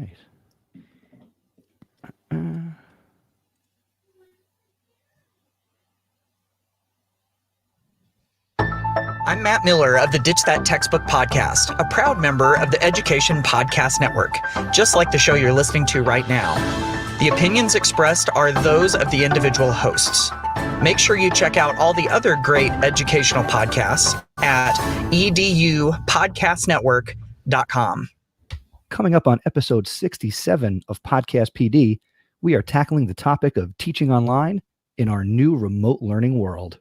right. I'm Matt Miller of the Ditch That Textbook podcast, a proud member of the Education Podcast Network, just like the show you're listening to right now. The opinions expressed are those of the individual hosts. Make sure you check out all the other great educational podcasts at edupodcastnetwork.com. Coming up on episode 67 of Podcast PD, we are tackling the topic of teaching online in our new remote learning world.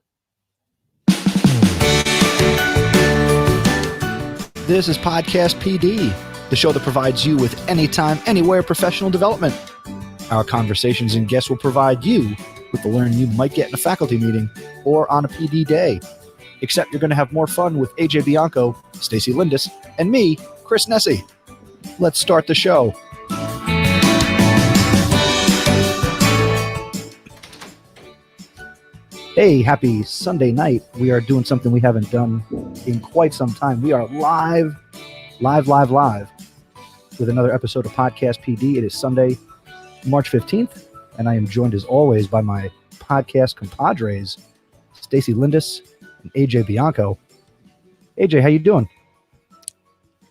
This is Podcast PD, the show that provides you with anytime, anywhere professional development. Our conversations and guests will provide you with the learning you might get in a faculty meeting or on a PD day. Except you're going to have more fun with AJ Bianco, Stacey Lindis, and me, Chris Nessie. Let's start the show. Hey, happy Sunday night. We are doing something we haven't done in quite some time. We are live with another episode of Podcast PD. It is Sunday, March 15th, and I am joined as always by my podcast compadres, Stacey Lindis and AJ Bianco. AJ, how you doing?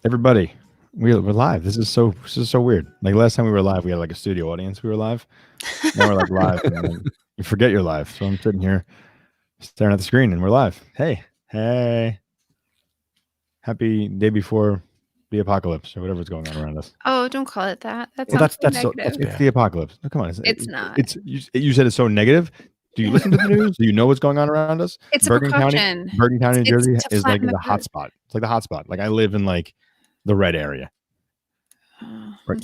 Everybody, we're live. This is so weird. Like last time we were live, we had like a studio audience. We were live. Now we're like live. And you forget you're live. So I'm sitting here staring at the screen and we're live. Hey. Happy day before the apocalypse or whatever's going on around us. Oh, don't call it that. That's It's the apocalypse. No, come on. It's not. You said it's so negative. Do you listen to the news? Do you know what's going on around us? It's Bergen a precaution. Bergen County, New Jersey is like the the hot spot. It's like the hot spot. Like I live in like the red area.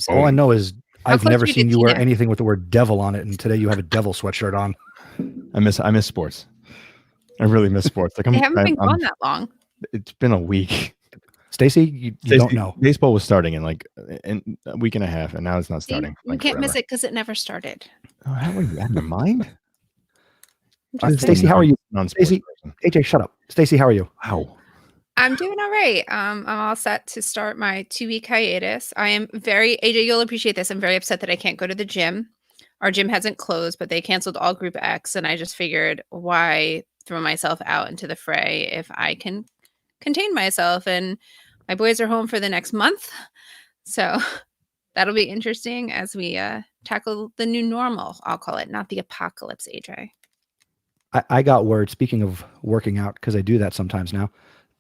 All I know is I've never seen you wear anything with the word devil on it, and today you have a devil sweatshirt on. I miss sports. I really miss sports. Like they haven't been gone that long. It's been a week. Stacey, you don't know. Baseball was starting in a week and a half, and now it's not starting. You can't miss it because it never started. Oh, how are you out of your mind? Stacey, how are you? Stacey, AJ, shut up. Stacey, how are you? Wow. I'm doing all right. I'm all set to start my 2-week hiatus. I am AJ, you'll appreciate this. I'm very upset that I can't go to the gym. Our gym hasn't closed, but they canceled all Group X, and I just figured, why throw myself out into the fray if I can contain myself? And my boys are home for the next month, so that'll be interesting as we tackle the new normal, I'll call it, not the apocalypse, AJ. I got word, speaking of working out, because I do that sometimes now,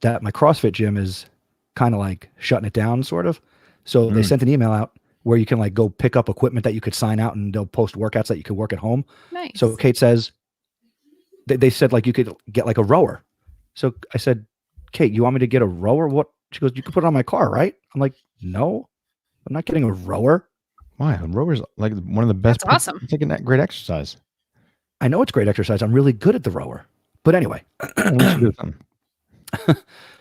that my CrossFit gym is kind of like shutting it down, sort of. So they sent an email out where you can like go pick up equipment that you could sign out, and they'll post workouts that you could work at home. Nice. So Kate says, they said like you could get like a rower. So I said, Kate, you want me to get a rower? What? She goes, you could put it on my car, right? I'm like, no, I'm not getting a rower. Why? A rower's like one of the best. That's awesome. It's like a great exercise. I know it's great exercise. I'm really good at the rower. But anyway.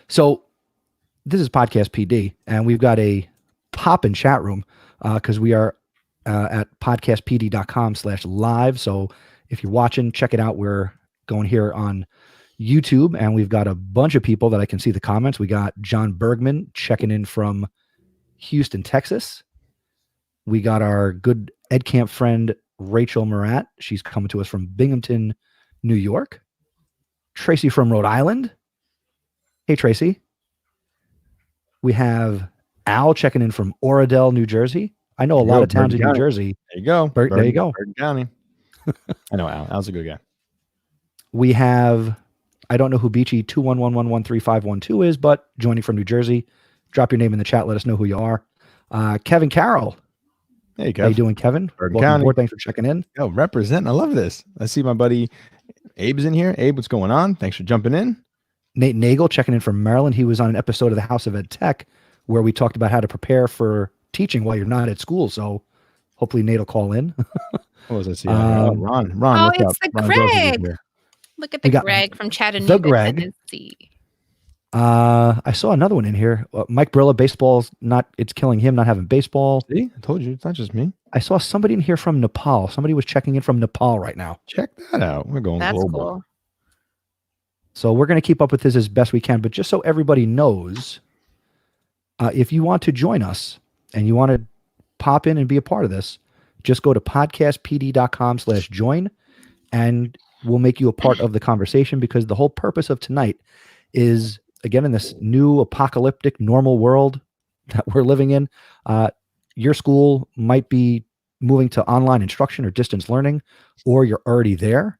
So this is Podcast PD, and we've got a pop-in chat room because we are at podcastpd.com/live. So if you're watching, check it out. We're going here on YouTube, and we've got a bunch of people that I can see the comments. We got John Bergman checking in from Houston, Texas. We got our good Ed Camp friend, Rachel Murat. She's coming to us from Binghamton, New York. Tracy from Rhode Island. Hey, Tracy. We have Al checking in from Oradell, New Jersey. I know a lot of towns in New Jersey. There you go. There you go. Bergen County. I know Al. Al's a good guy. We have, I don't know who Beachy 211113512 is, but joining from New Jersey. Drop your name in the chat. Let us know who you are. Kevin Carroll. Hey, Kev. How you doing, Kevin? Bergen Welcome County. aboard. Thanks for checking in. Yo, represent. I love this. I see my buddy Abe's in here. Abe, what's going on? Thanks for jumping in. Nate Nagel checking in from Maryland. He was on an episode of the House of Ed Tech where we talked about how to prepare for teaching while you're not at school. So hopefully Nate will call in. What was I seeing? Ron. Oh, what's it's up? the Ron Groves is Greg. here. Look at the Greg from Chattanooga, the Greg. Tennessee. I saw another one in here. Mike Brilla, baseball's not, it's killing him not having baseball. See, I told you, it's not just me. I saw somebody in here from Nepal. Somebody was checking in from Nepal right now. Check that out. We're going That's global. cool. So we're going to keep up with this as best we can. But just so everybody knows, if you want to join us and you want to pop in and be a part of this, just go to podcastpd.com/join and we'll make you a part of the conversation, because the whole purpose of tonight is, again, in this new apocalyptic normal world that we're living in, your school might be moving to online instruction or distance learning, or you're already there.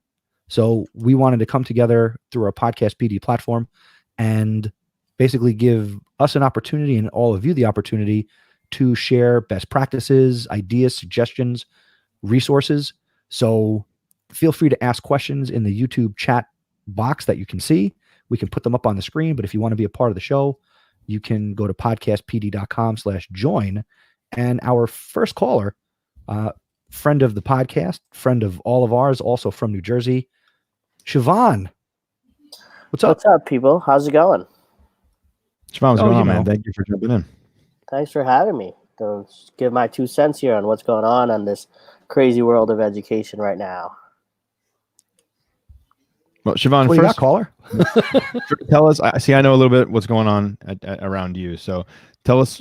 So we wanted to come together through our Podcast PD platform and basically give us an opportunity and all of you the opportunity to share best practices, ideas, suggestions, resources. So feel free to ask questions in the YouTube chat box that you can see. We can put them up on the screen, but if you want to be a part of the show, you can go to podcastpd.com/join. And our first caller, friend of the podcast, friend of all of ours, also from New Jersey, Siobhan. What's up? What's up, people? How's it going? Siobhan, what's going on, man? Thank you for jumping in. Thanks for having me. To give my 2 cents here on what's going on this crazy world of education right now. Well, Siobhan, what first, caller, tell us. I know a little bit what's going on around you. So tell us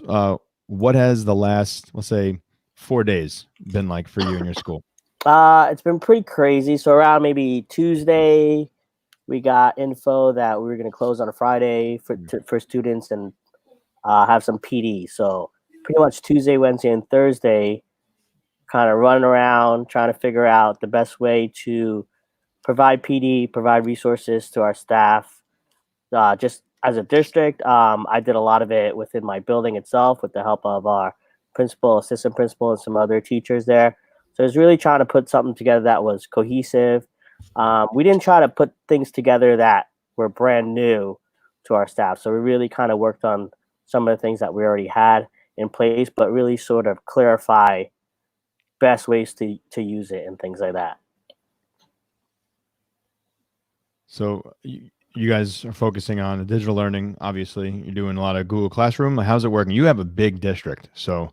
what has the last, let's say, 4 days been like for you and your school? It's been pretty crazy. So around maybe Tuesday, we got info that we were going to close on a Friday for students and have some PD. So pretty much Tuesday, Wednesday, and Thursday, kind of running around trying to figure out the best way to provide PD, provide resources to our staff. Just as a district, I did a lot of it within my building itself with the help of our principal, assistant principal, and some other teachers there. So I was really trying to put something together that was cohesive. We didn't try to put things together that were brand new to our staff. So we really kind of worked on some of the things that we already had in place, but really sort of clarify best ways to use it and things like that. So you guys are focusing on digital learning. Obviously, you're doing a lot of Google Classroom. How's it working? You have a big district, so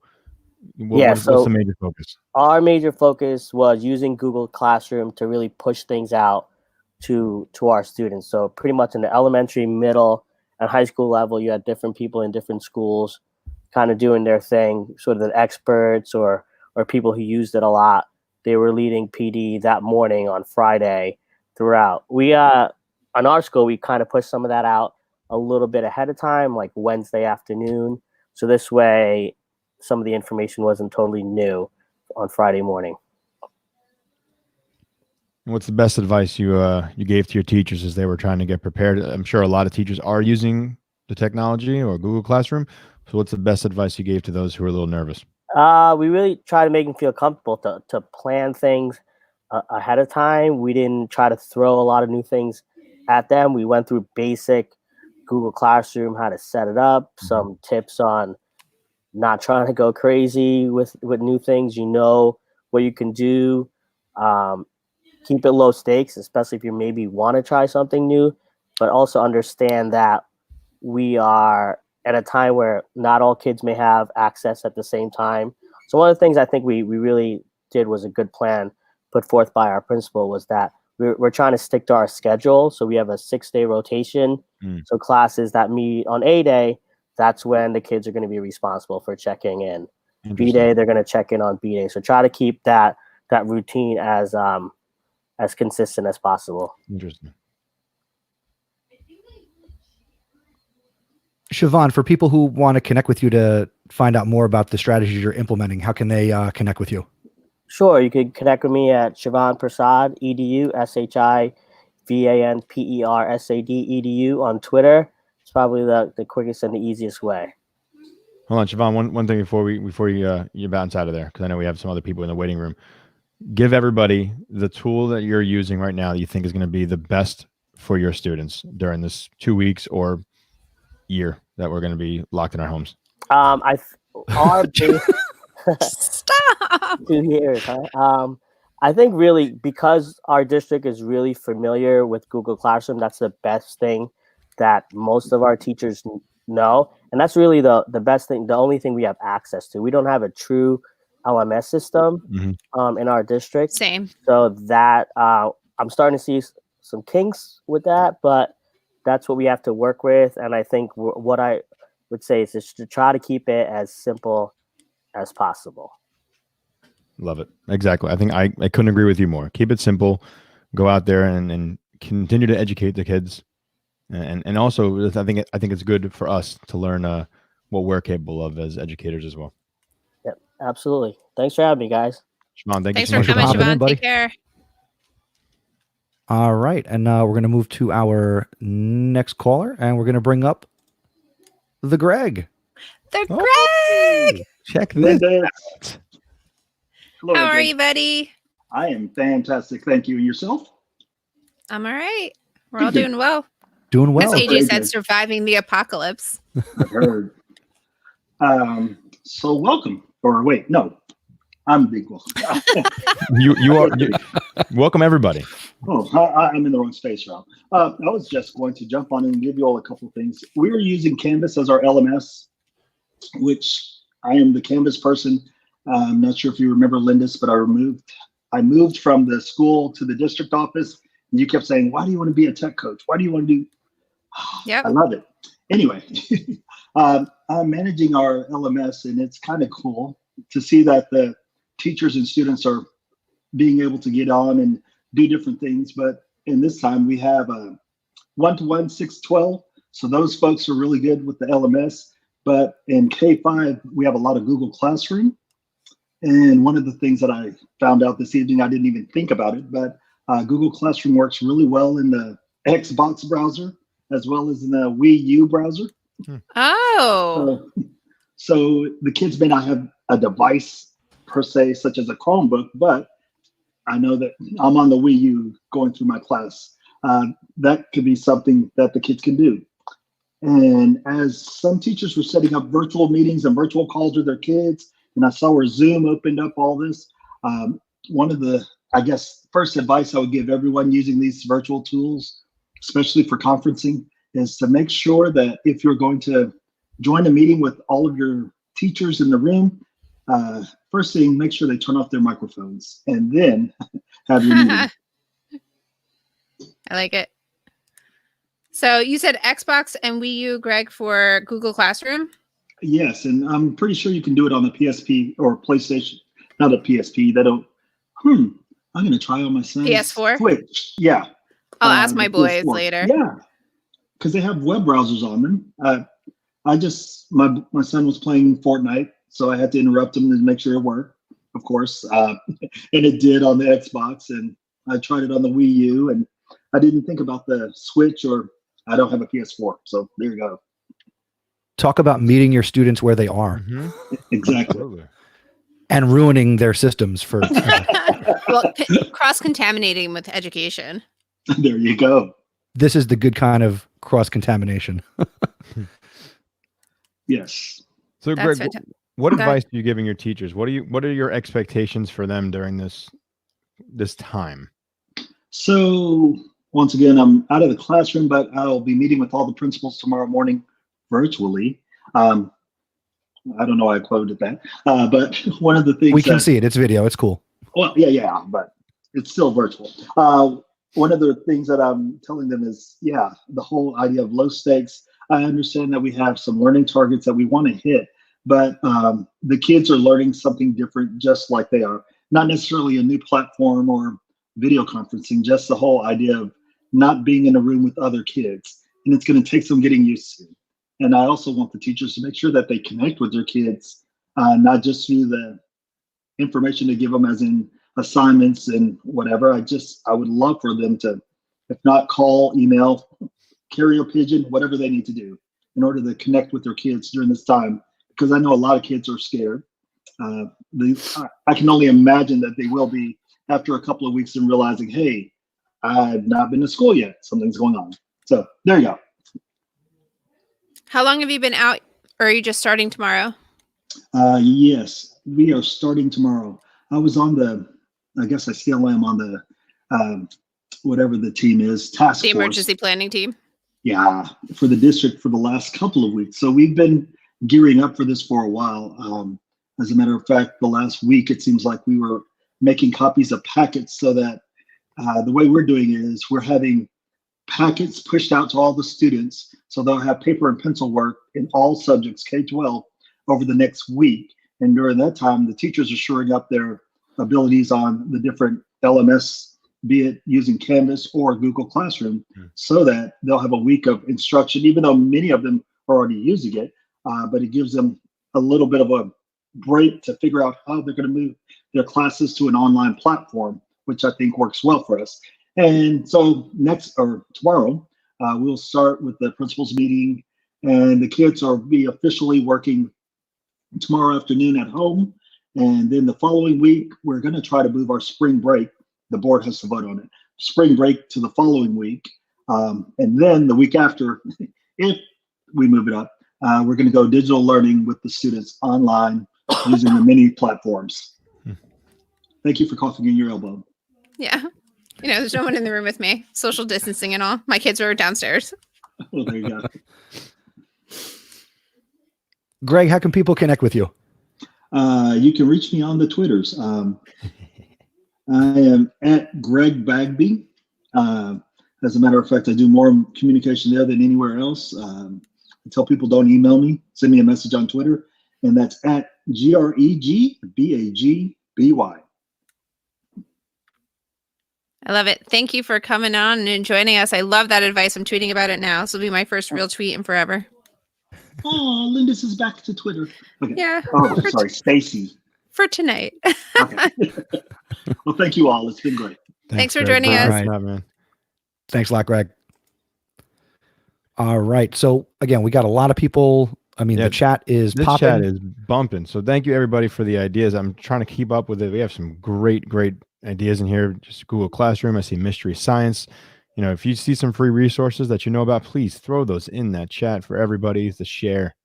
what's the major focus? Our major focus was using Google Classroom to really push things out to our students. So pretty much in the elementary, middle, and high school level, you had different people in different schools kind of doing their thing, sort of the experts or people who used it a lot. They were leading PD that morning on Friday throughout. We on our school, we kind of pushed some of that out a little bit ahead of time, like Wednesday afternoon. So this way, some of the information wasn't totally new on Friday morning. What's the best advice you gave to your teachers as they were trying to get prepared? I'm sure a lot of teachers are using the technology or Google Classroom. So what's the best advice you gave to those who are a little nervous? We really try to make them feel comfortable to plan things ahead of time. We didn't try to throw a lot of new things at them. We went through basic Google Classroom, how to set it up, some tips on not trying to go crazy with new things. You know what you can do. Keep it low stakes, especially if you maybe want to try something new, but also understand that we are at a time where not all kids may have access at the same time. So one of the things I think we really did was a good plan put forth by our principal was that we're trying to stick to our schedule. So we have a 6-day rotation. So classes that meet on A day, that's when the kids are going to be responsible for checking in. B day, they're going to check in on B day. So try to keep that routine as consistent as possible. Interesting. Siobhan, for people who want to connect with you to find out more about the strategies you're implementing, how can they connect with you? Sure. You can connect with me at Siobhan Prasad, EDU, SHIVANPERSAD, EDU on Twitter. It's probably the quickest and the easiest way. Hold on, Siobhan, one thing before you bounce out of there, because I know we have some other people in the waiting room. Give everybody the tool that you're using right now that you think is going to be the best for your students during this 2 weeks or year that we're going to be locked in our homes. Stop. 2 years, huh? I think really because our district is really familiar with Google Classroom, that's the best thing that most of our teachers know. And that's really the best thing, the only thing we have access to. We don't have a true LMS system in our district. Same. So that I'm starting to see some kinks with that, but that's what we have to work with. And I think what I would say is just to try to keep it as simple as possible. Love it. Exactly. I think I couldn't agree with you more. Keep it simple. Go out there and continue to educate the kids. And also, I think it's good for us to learn what we're capable of as educators as well. Yep, absolutely. Thanks for having me, guys. Siobhan, thank Thanks you so for much coming, popping in, Siobhan. buddy. Take care. All right. And we're going to move to our next caller, and we're going to bring up the Greg. The Greg. Oh, check this out. Hello, How are again. you, buddy? I am fantastic. Thank you. And yourself? I'm all right. We're all Good. doing well. Doing well. As Very AJ said, good. surviving the apocalypse. I've heard. So welcome. Or wait, no. I'm the big welcome. You are welcome, everybody. I'm in the wrong space, Rob. I was just going to jump on and give you all a couple of things. We were using Canvas as our LMS, which I am the Canvas person. I'm not sure if you remember Lindis, but I moved from the school to the district office, and you kept saying, "Why do you want to be a tech coach? Why do you want to do?" Yep. I love it. Anyway, I'm managing our LMS, and it's kind of cool to see that the teachers and students are being able to get on and do different things. But in this time, we have a 1-to-1 6-12. So those folks are really good with the LMS. But in K-5, we have a lot of Google Classroom. And one of the things that I found out this evening, I didn't even think about it, but Google Classroom works really well in the Xbox browser as well as in the Wii U browser. Oh. So the kids may not have a device per se, such as a Chromebook, but I know that I'm on the Wii U going through my class. That could be something that the kids can do. And as some teachers were setting up virtual meetings and virtual calls with their kids, and I saw where Zoom opened up all this, one of the, I guess, first advice I would give everyone using these virtual tools, especially for conferencing, is to make sure that if you're going to join a meeting with all of your teachers in the room, first thing, make sure they turn off their microphones and then have your meeting. I like it. So you said Xbox and Wii U, Greg, for Google Classroom? Yes, and I'm pretty sure you can do it on the PSP or PlayStation. Not a PSP. They don't. I'm going to try on my son's PS4? Switch. Yeah. I'll ask my the boys PS4. later. Yeah, because they have web browsers on them. My son was playing Fortnite, so I had to interrupt him to make sure it worked, of course. And it did on the Xbox, and I tried it on the Wii U, and I didn't think about the Switch, or I don't have a PS4, so there you go. Talk about meeting your students where they are Exactly. Absolutely. and ruining their systems for. Well, cross-contaminating with education. There you go. This is the good kind of cross-contamination. Yes. So, That's Greg, fantastic. what Okay. advice are you giving your teachers? What are your expectations for them during this time? So once again, I'm out of the classroom, but I'll be meeting with all the principals tomorrow morning virtually. I don't know why I quoted that, but one of the things We can see it. It's video. It's cool. well, yeah, but it's still virtual. One of the things that I'm telling them is, the whole idea of low stakes. I understand that we have some learning targets that we want to hit, but the kids are learning something different, just like they are. Not necessarily a new platform or video conferencing, just the whole idea of not being in a room with other kids. And it's going to take some getting used to. And I also want the teachers to make sure that they connect with their kids, not just through the information they give them as in assignments and whatever. I would love for them to, if not call, email, carrier pigeon, whatever they need to do in order to connect with their kids during this time. Because I know a lot of kids are scared. I can only imagine that they will be after a couple of weeks and realizing, hey, I've not been to school yet. Something's going on. So there you go. How long have you been out, or are you just starting tomorrow? Yes, we are starting tomorrow. I guess I still am on the, whatever the team is, task The force. emergency planning team? Yeah, for the district for the last couple of weeks. So we've been gearing up for this for a while. As a matter of fact, the last week, it seems like we were making copies of packets so that the way we're doing it is we're having packets pushed out to all the students. So they'll have paper and pencil work in all subjects, K-12, over the next week. And during that time, the teachers are shoring up their abilities on the different LMS, be it using Canvas or Google Classroom, so that they'll have a week of instruction, even though many of them are already using it, but it gives them a little bit of a break to figure out how they're going to move their classes to an online platform, which I think works well for us. And so tomorrow, we'll start with the principals meeting, and the kids will be officially working tomorrow afternoon at home. And then the following week, we're going to try to move our spring break. The board has to vote on it. Spring break to the following week. And then the week after, if we move it up, we're going to go digital learning with the students online using the mini platforms. Thank you for coughing in your elbow. Yeah. There's no one in the room with me. Social distancing and all. My kids are downstairs. Well, there you go. Greg, how can people connect with you? You can reach me on the Twitters. I am at Greg Bagby. As a matter of fact, I do more communication there than anywhere else. I tell people don't email me, send me a message on Twitter, and that's at GregBagby. I love it. Thank you for coming on and joining us. I love that advice. I'm tweeting about it now. This will be my first real tweet in forever. Oh, Lindis is back to Twitter. Okay. Yeah. Oh, sorry, Stacey. For tonight. Okay. Well, thank you all. It's been great. Thanks for Greg. joining us. Right. Man. Thanks a lot, Greg. All right. So again, we got a lot of people. I mean, the chat is this popping. chat is bumping. So thank you everybody for the ideas. I'm trying to keep up with it. We have some great ideas in here. Just Google Classroom. I see Mystery Science. If you see some free resources that you know about, please throw those in that chat for everybody to share.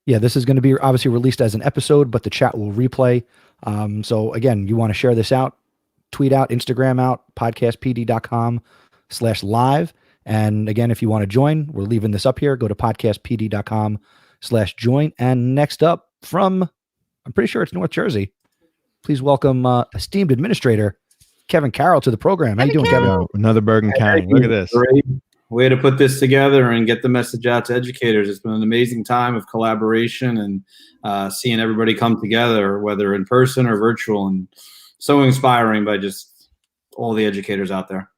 Yeah, this is going to be obviously released as an episode, but the chat will replay. So again, you want to share this out, tweet out, Instagram out, podcastpd.com/live. And again, if you want to join, we're leaving this up here. Go to podcastpd.com/join. And next up I'm pretty sure it's North Jersey. Please welcome esteemed administrator, Kevin Carroll, to the program. How you doing, Kevin? Another Bergen County. Look at this. Great way to put this together and get the message out to educators. It's been an amazing time of collaboration and seeing everybody come together, whether in person or virtual, and so inspiring by just all the educators out there.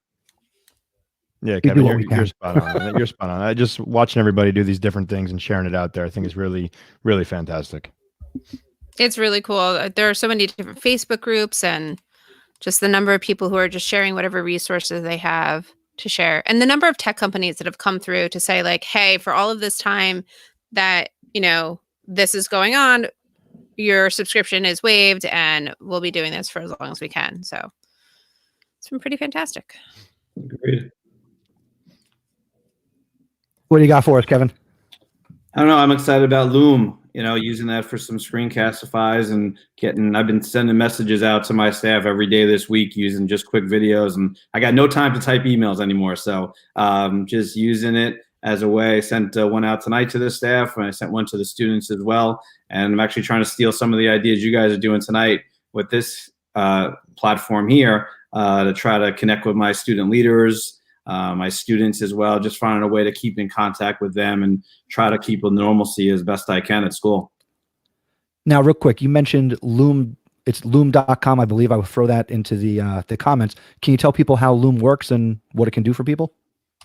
Yeah, Kevin, you're spot on. You're spot on. I just watching everybody do these different things and sharing it out there, I think is really, really fantastic. It's really cool. There are so many different Facebook groups and just the number of people who are just sharing whatever resources they have to share. And the number of tech companies that have come through to say like, hey, for all of this time that, this is going on, your subscription is waived and we'll be doing this for as long as we can. So it's been pretty fantastic. Agreed. What do you got for us, Kevin? I don't know. I'm excited about Loom, using that for some screencastifys and I've been sending messages out to my staff every day this week using just quick videos, and I got no time to type emails anymore. So just using it as a way. I sent one out tonight to the staff, and I sent one to the students as well. And I'm actually trying to steal some of the ideas you guys are doing tonight with this platform here to try to connect with my student leaders, my students as well, just finding a way to keep in contact with them and try to keep a normalcy as best I can at school. Now, real quick, you mentioned Loom. It's loom.com. I believe I will throw that into the comments. Can you tell people how Loom works and what it can do for people?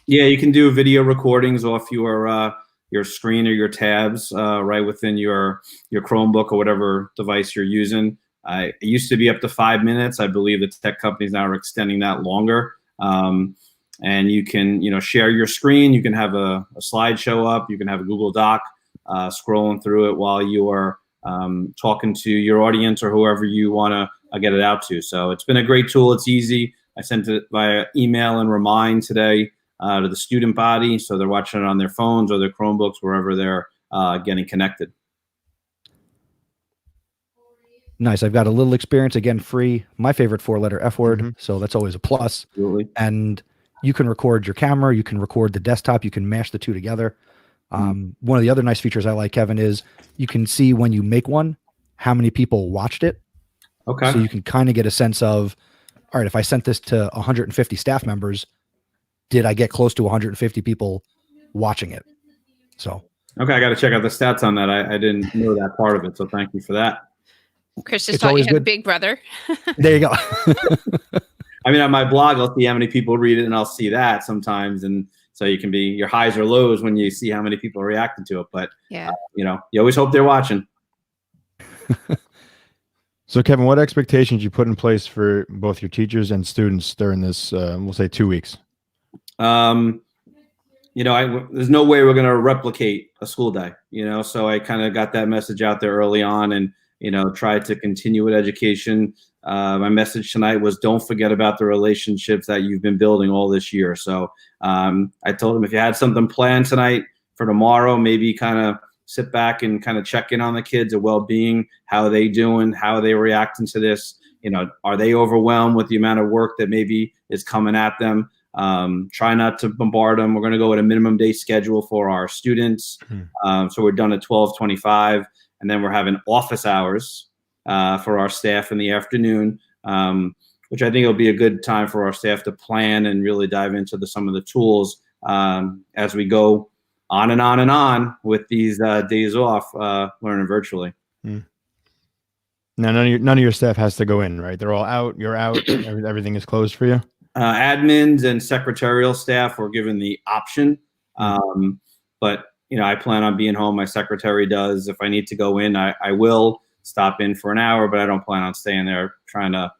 Yeah, you can do video recordings off your screen or your tabs right within your Chromebook or whatever device you're using. It used to be up to 5 minutes. I believe the tech companies now are extending that longer. And you can, share your screen. You can have a slideshow up. You can have a Google Doc scrolling through it while you are talking to your audience or whoever you want to get it out to. So it's been a great tool. It's easy. I sent it via email and Remind today to the student body. So they're watching it on their phones or their Chromebooks, wherever they're getting connected. Nice. I've got a little experience, again, free. My favorite 4-letter F word. Mm-hmm. So that's always a plus. Absolutely. And you can record your camera. You can record the desktop. You can mash the two together. One of the other nice features I like, Kevin, is you can see when you make one, how many people watched it. Okay. So you can kind of get a sense of, all right, if I sent this to 150 staff members, did I get close to 150 people watching it? So Okay, I got to check out the stats on that. I didn't know that part of it, so thank you for that. Chris just It's thought you always had a good. big brother. There you go. I mean, on my blog, I'll see how many people read it, and I'll see that sometimes, and so you can be your highs or lows when you see how many people are reacting to it. But Yeah. you always hope they're watching. So, Kevin, what expectations you put in place for both your teachers and students during this, we'll say 2 weeks? There's no way we're going to replicate a school day, so I kind of got that message out there early on and, tried to continue with education. My message tonight was don't forget about the relationships that you've been building all this year. So I told them if you had something planned tonight for tomorrow, maybe kind of sit back and kind of check in on the kids, their well-being, how are they doing, how are they reacting to this? Are they overwhelmed with the amount of work that maybe is coming at them? Try not to bombard them. We're going to go with a minimum day schedule for our students. So we're done at 12:25, and then we're having office hours for our staff in the afternoon, which I think will be a good time for our staff to plan and really dive into some of the tools as we go on and on and on with these days off, learning virtually. Now, none of your staff has to go in, right? They're all out. You're out. Everything is closed for you. Admins and secretarial staff were given the option, but I plan on being home. My secretary does. If I need to go in, I will stop in for an hour, but I don't plan on staying there. Trying to,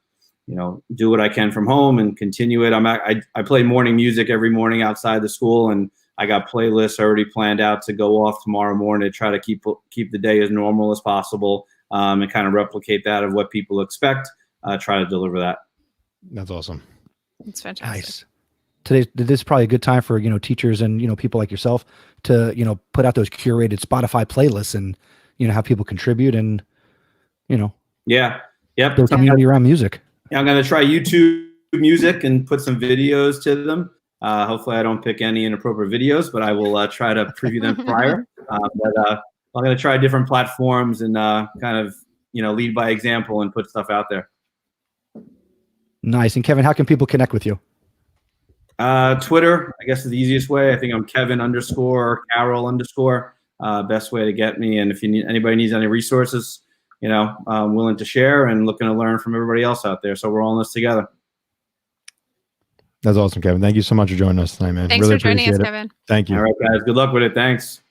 do what I can from home and continue it. I play morning music every morning outside the school, and I got playlists already planned out to go off tomorrow morning to try to keep the day as normal as possible, and kind of replicate that of what people expect. Try to deliver that. That's awesome. It's fantastic. Nice. This is probably a good time for teachers and people like yourself to put out those curated Spotify playlists and have people contribute and yep, build community around music. I'm going to try YouTube music and put some videos to them. Hopefully I don't pick any inappropriate videos, but I will try to preview them prior. But I'm going to try different platforms and kind of lead by example and put stuff out there. Nice. And Kevin, how can people connect with you? Twitter, I guess, is the easiest way. I think I'm Kevin_Carroll_. Best way to get me. And if anybody needs any resources, I'm willing to share and looking to learn from everybody else out there. So we're all in this together. That's awesome, Kevin. Thank you so much for joining us tonight, man. Thanks really for joining us, appreciate it. Kevin. Thank you. All right, guys. Good luck with it. Thanks.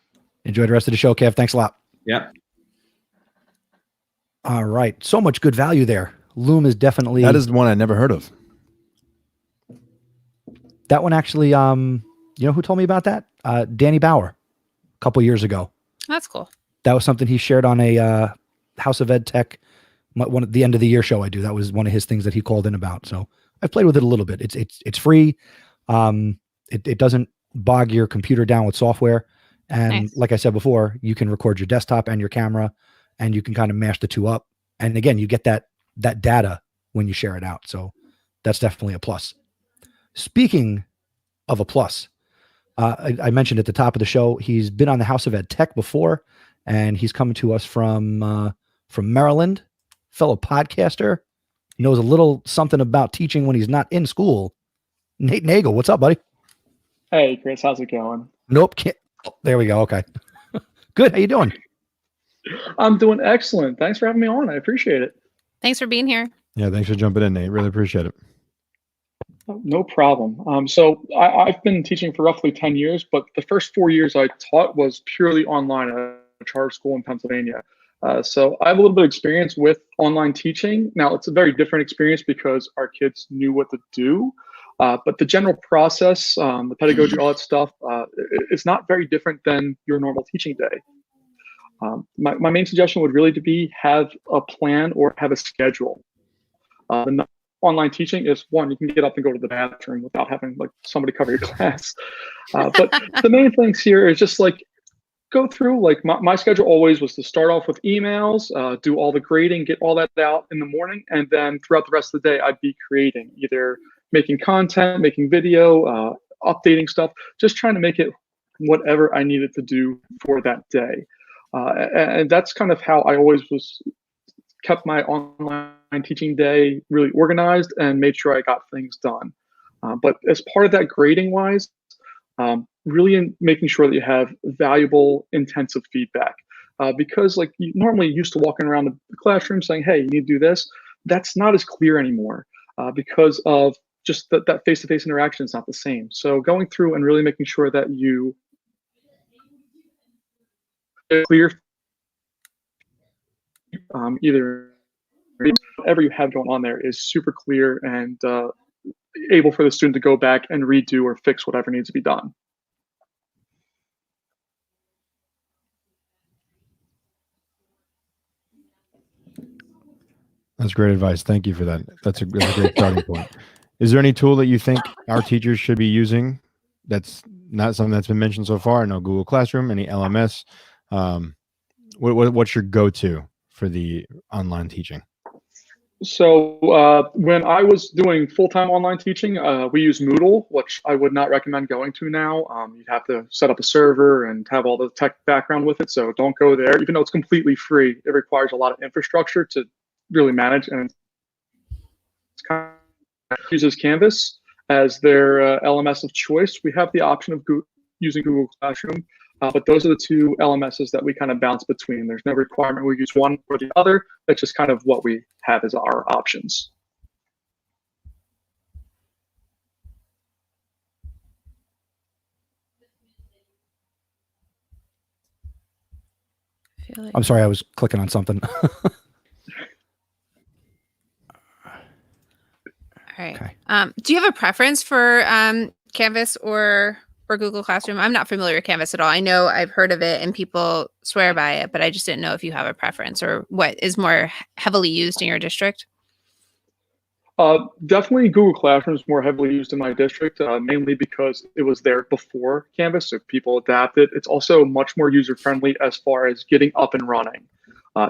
Enjoy the rest of the show, Kev. Thanks a lot. Yep. All right. So much good value there. Loom is definitely... That is the one I never heard of. That one actually, who told me about that? Danny Bauer, a couple years ago. That's cool. That was something he shared on a House of Ed Tech, one at the end of the year show I do. That was one of his things that he called in about. So I've played with it a little bit. It's free. It doesn't bog your computer down with software. And Nice. like I said before, you can record your desktop and your camera, and you can kind of mash the two up. And again, you get that data when you share it out. So that's definitely a plus. Speaking of a plus, I mentioned at the top of the show, he's been on the House of Ed Tech before, and he's coming to us from Maryland, fellow podcaster, knows a little something about teaching when he's not in school. Nate Nagel, what's up, buddy? Hey, Chris, how's it going? Nope. There we go. Okay. Good. How you doing? I'm doing excellent. Thanks for having me on. I appreciate it. Thanks for being here. Yeah, thanks for jumping in, Nate. Really appreciate it. No problem. So I've been teaching for roughly 10 years, but the first 4 years I taught was purely online at a charter school in Pennsylvania. So I have a little bit of experience with online teaching. Now, it's a very different experience because our kids knew what to do. But the general process, the pedagogy, all that stuff, it's not very different than your normal teaching day. My main suggestion would really be have a plan or have a schedule. The online teaching is one, you can get up and go to the bathroom without having like somebody cover your class. But the main things here is just like go through, like my schedule always was to start off with emails, do all the grading, get all that out in the morning. And then throughout the rest of the day, I'd be creating, either making content, making video, updating stuff, just trying to make it whatever I needed to do for that day. And that's kind of how I always kept my online teaching day really organized and made sure I got things done. But as part of that grading wise, Really making sure that you have valuable, intensive feedback. Because like you normally used to walking around the classroom saying, hey, you need to do this. That's not as clear anymore because of just that face-to-face interaction is not the same. So going through and really making sure that you clear either whatever you have going on there is super clear and able for the student to go back and redo or fix whatever needs to be done. That's great advice. Thank you for that. That's a great starting point. Is there any tool that you think our teachers should be using that's not something that's been mentioned so far? I know Google Classroom, any LMS. What's your go-to for the online teaching? So when I was doing full-time online teaching, we use Moodle, which I would not recommend going to now. You'd have to set up a server and have all the tech background with it. So don't go there. Even though it's completely free, it requires a lot of infrastructure to really manage. And it's kind of uses Canvas as their LMS of choice. We have the option of using Google Classroom. But those are the two LMSs that we kind of bounce between. There's no requirement we use one or the other. That's just kind of what we have as our options. I'm sorry, I was clicking on something. All right. Okay. Do you have a preference for Canvas or Google Classroom? I'm not familiar with Canvas at all. I know I've heard of it and people swear by it, but I just didn't know if you have a preference or what is more heavily used in your district. Definitely Google Classroom is more heavily used in my district, mainly because it was there before Canvas, so people adapt it. It's also much more user-friendly as far as getting up and running.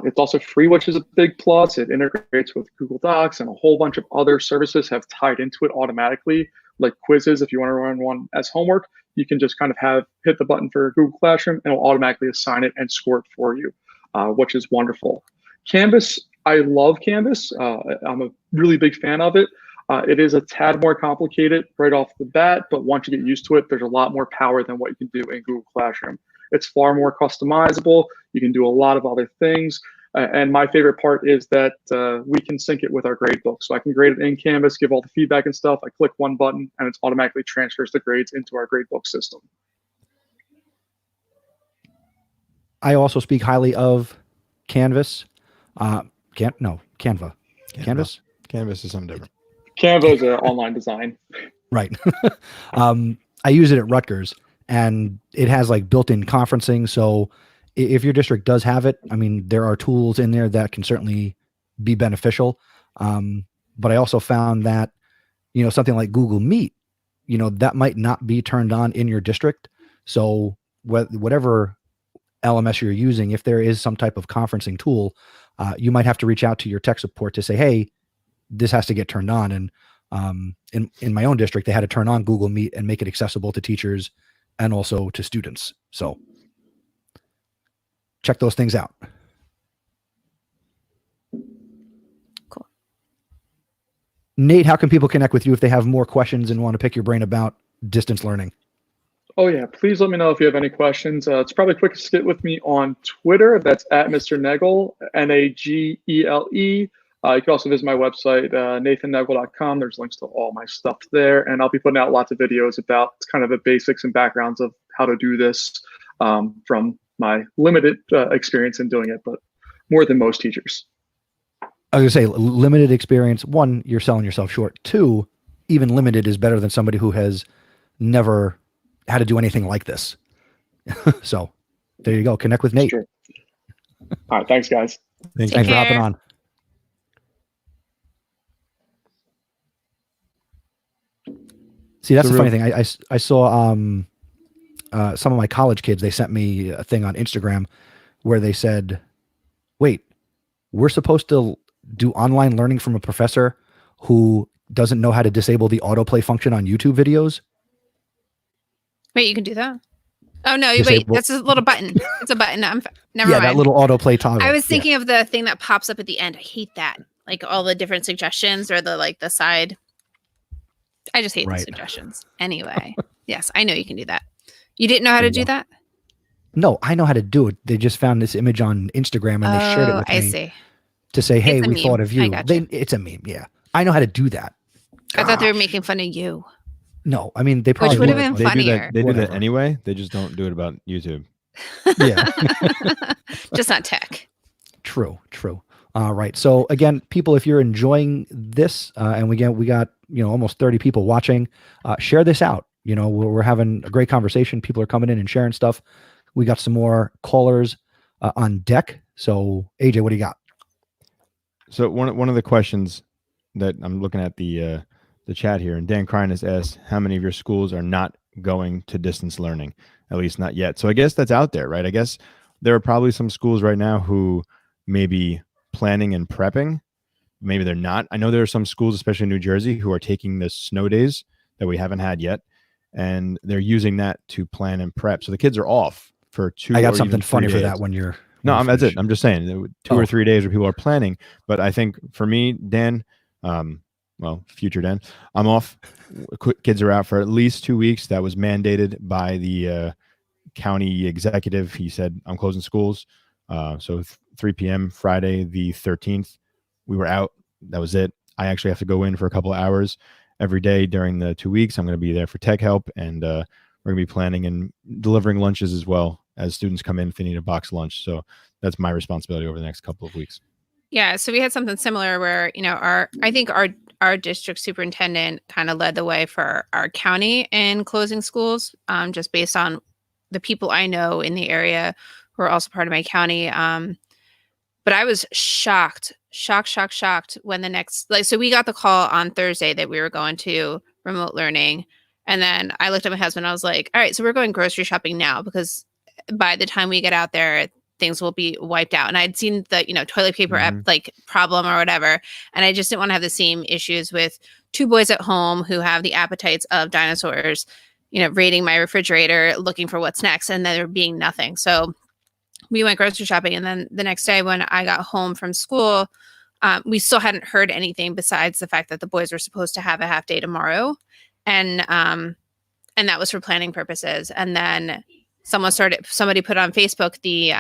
It's also free, which is a big plus. It integrates with Google Docs, and a whole bunch of other services have tied into it automatically, like quizzes. If you want to run one as homework, you can just kind of hit the button for Google Classroom, and it'll automatically assign it and score it for you, which is wonderful. Canvas, I love Canvas. I'm a really big fan of it. It is a tad more complicated right off the bat, but once you get used to it, there's a lot more power than what you can do in Google Classroom. It's far more customizable. You can do a lot of other things. And my favorite part is that we can sync it with our gradebook. So I can grade it in Canvas, give all the feedback and stuff. I click one button and it automatically transfers the grades into our gradebook system. I also speak highly of Canvas. Canva. Canvas? Canvas is something different. Canva is an online design. Right. I use it at Rutgers and it has like built-in conferencing. So if your district does have it, I mean, there are tools in there that can certainly be beneficial. But I also found that, something like Google Meet, that might not be turned on in your district. So whatever LMS you're using, if there is some type of conferencing tool, you might have to reach out to your tech support to say, hey, this has to get turned on. And in my own district, they had to turn on Google Meet and make it accessible to teachers and also to students. So check those things out. Cool. Nate, how can people connect with you if they have more questions and want to pick your brain about distance learning? Oh yeah, please let me know if you have any questions. It's probably quickest to get with me on Twitter. That's at Mr. Negle, N-A-G-E-L-E. You can also visit my website, nathannegle.com. There's links to all my stuff there. And I'll be putting out lots of videos about kind of the basics and backgrounds of how to do this from my limited experience in doing it, but more than most teachers. I was going to say, limited experience. One, you're selling yourself short. Two, even limited is better than somebody who has never had to do anything like this. So there you go. Connect with Nate. Sure. All right. Thanks, guys. Thanks for hopping on. See, that's the funny thing. I saw some of my college kids, they sent me a thing on Instagram where they said, wait, we're supposed to do online learning from a professor who doesn't know how to disable the autoplay function on YouTube videos? Wait, you can do that? Oh, no, wait, that's a little button. It's a button. Never mind. Yeah, that little autoplay toggle. I was thinking of the thing that pops up at the end. I hate that. Like all the different suggestions or the side. I just hate the suggestions. Anyway. Yes, I know you can do that. You didn't know how to do that? No, I know how to do it. They just found this image on Instagram and they shared it with I me see. to say, hey, It's a we meme. thought of I you. gotcha. It's a meme. Yeah. I know how to do that. I thought they were Gosh. making fun of you. No, I mean, they probably would have would, been but- They do funnier. that. They do that Whatever. anyway. They just don't do it about YouTube. Yeah. Just not tech. True. Right. So again, people, if you're enjoying this, and we got almost 30 people watching, share this out. We're having a great conversation. People are coming in and sharing stuff. We got some more callers on deck. So AJ, what do you got? So one of the questions that I'm looking at the chat here, and Dan Crine has asked, how many of your schools are not going to distance learning? At least not yet. So I guess that's out there, right? I guess there are probably some schools right now who may be planning and prepping. Maybe they're not. I know there are some schools, especially in New Jersey, who are taking the snow days that we haven't had yet, and they're using that to plan and prep. So the kids are off for 2 I or got even something 3 funny for days. that when you're. No, when you that's it. finish. I'm just saying 2 or 3 days where people are planning. But I think for me, Dan, future Dan, I'm off. Kids are out for at least 2 weeks. That was mandated by the county executive. He said, I'm closing schools. So 3 p.m. Friday, the 13th, we were out. That was it. I actually have to go in for a couple of hours every day during the 2 weeks. I'm going to be there for tech help, and we're going to be planning and delivering lunches as well as students come in if they need a box lunch. So that's my responsibility over the next couple of weeks. Yeah, so we had something similar where, I think our district superintendent kind of led the way for our county in closing schools, just based on the people I know in the area who are also part of my county. But I was shocked when so we got the call on Thursday that we were going to remote learning. And then I looked at my husband, I was like, all right, so we're going grocery shopping now, because by the time we get out there, things will be wiped out. And I'd seen the, toilet paper problem or whatever. And I just didn't want to have the same issues with 2 boys at home who have the appetites of dinosaurs, raiding my refrigerator, looking for what's next, and there being nothing. So we went grocery shopping. And then the next day when I got home from school, we still hadn't heard anything besides the fact that the boys were supposed to have a half day tomorrow. And that was for planning purposes. And then somebody put on Facebook the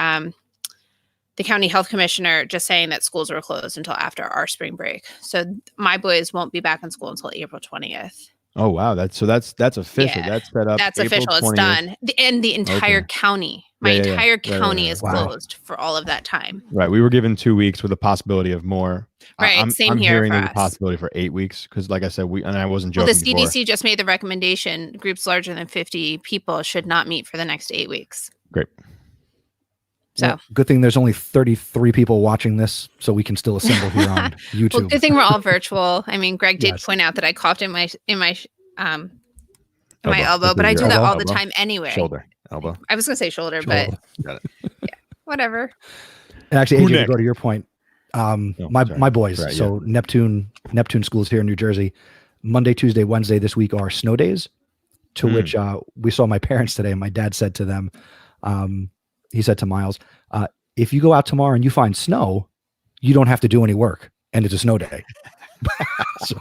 county health commissioner just saying that schools were closed until after our spring break. So my boys won't be back in school until April 20th. Oh, wow. That's official. Yeah, That's set up. That's April official. 20th. It's done. And the entire county, my entire county is Wow. closed for all of that time. Right. We were given 2 weeks with a possibility of more. Right, same I'm here hearing for there's a us. possibility for 8 weeks because, like I said, I wasn't Well, joking the before. CDC just made the recommendation: groups larger than 50 people should not meet for the next 8 weeks. Great. So Well, good thing there's only 33 people watching this, so we can still assemble here on YouTube. well, good thing we're all virtual. I mean, Greg did Yes. point out that I coughed in my elbow, This but is I your do that elbow? all the time anyway. Shoulder, elbow. I was gonna say shoulder, Shoulder. Got it. but whatever. And actually, AJ, to Nick? go to your point, sorry. my boys. Right, so Neptune schools here in New Jersey, Monday, Tuesday, Wednesday this week are snow days. To which we saw my parents today, and my dad said to them, he said to Miles, if you go out tomorrow and you find snow, you don't have to do any work, and it's a snow day. So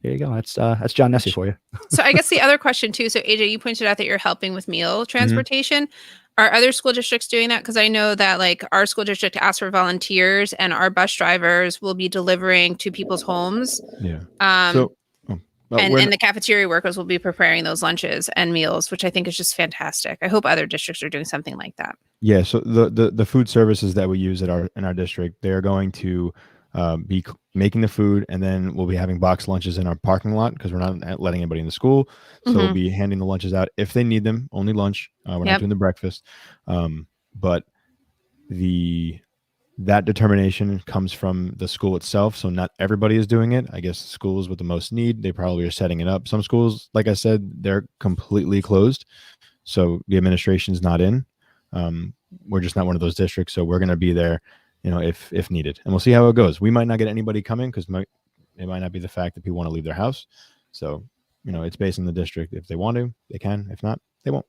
there you go. That's John Nessie for you. So I guess the other question too. So AJ, you pointed out that you're helping with meal transportation. Are other school districts doing that? Because I know that like our school district asks for volunteers, and our bus drivers will be delivering to people's homes. Yeah. And the cafeteria workers will be preparing those lunches and meals, which I think is just fantastic. I hope other districts are doing something like that. Yeah. So the food services that we use in our district, they are going to be making the food, and then we'll be having box lunches in our parking lot because we're not letting anybody in the school. So we'll be handing the lunches out if they need them. Only lunch. We're not doing the breakfast. But that determination comes from the school itself. So not everybody is doing it. I guess schools with the most need, they probably are setting it up. Some schools, like I said, they're completely closed. So the administration's not in. We're just not one of those districts. So we're going to be there, if needed. And we'll see how it goes. We might not get anybody coming because it might not be the fact that people want to leave their house. So, it's based on the district. If they want to, they can. If not, they won't.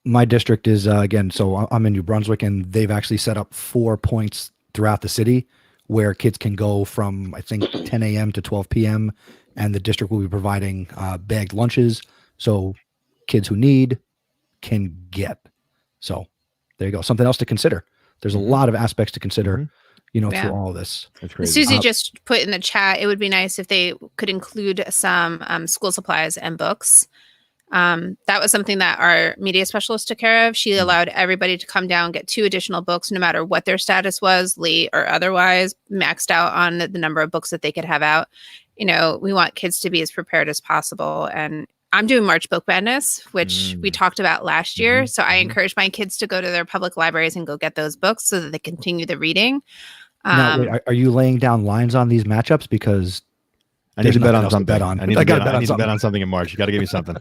My district is again, so I'm in New Brunswick, and they've actually set up 4 points throughout the city where kids can go from, I think, 10 a.m. to 12 p.m., and the district will be providing bagged lunches, so kids who need can get. So there you go. Something else to consider. There's a lot of aspects to consider, through all of this. That's crazy. Susie just put in the chat, it would be nice if they could include some school supplies and books. That was something that our media specialist took care of. She allowed everybody to come down, get 2 additional books, no matter what their status was, late or otherwise, maxed out on the number of books that they could have out. We want kids to be as prepared as possible. And I'm doing March Book Madness, which we talked about last year. So I encourage my kids to go to their public libraries and go get those books so that they continue the reading. Now, wait, are you laying down lines on these matchups? Because I need to bet on something. I need to bet on something in March. You got to give me something.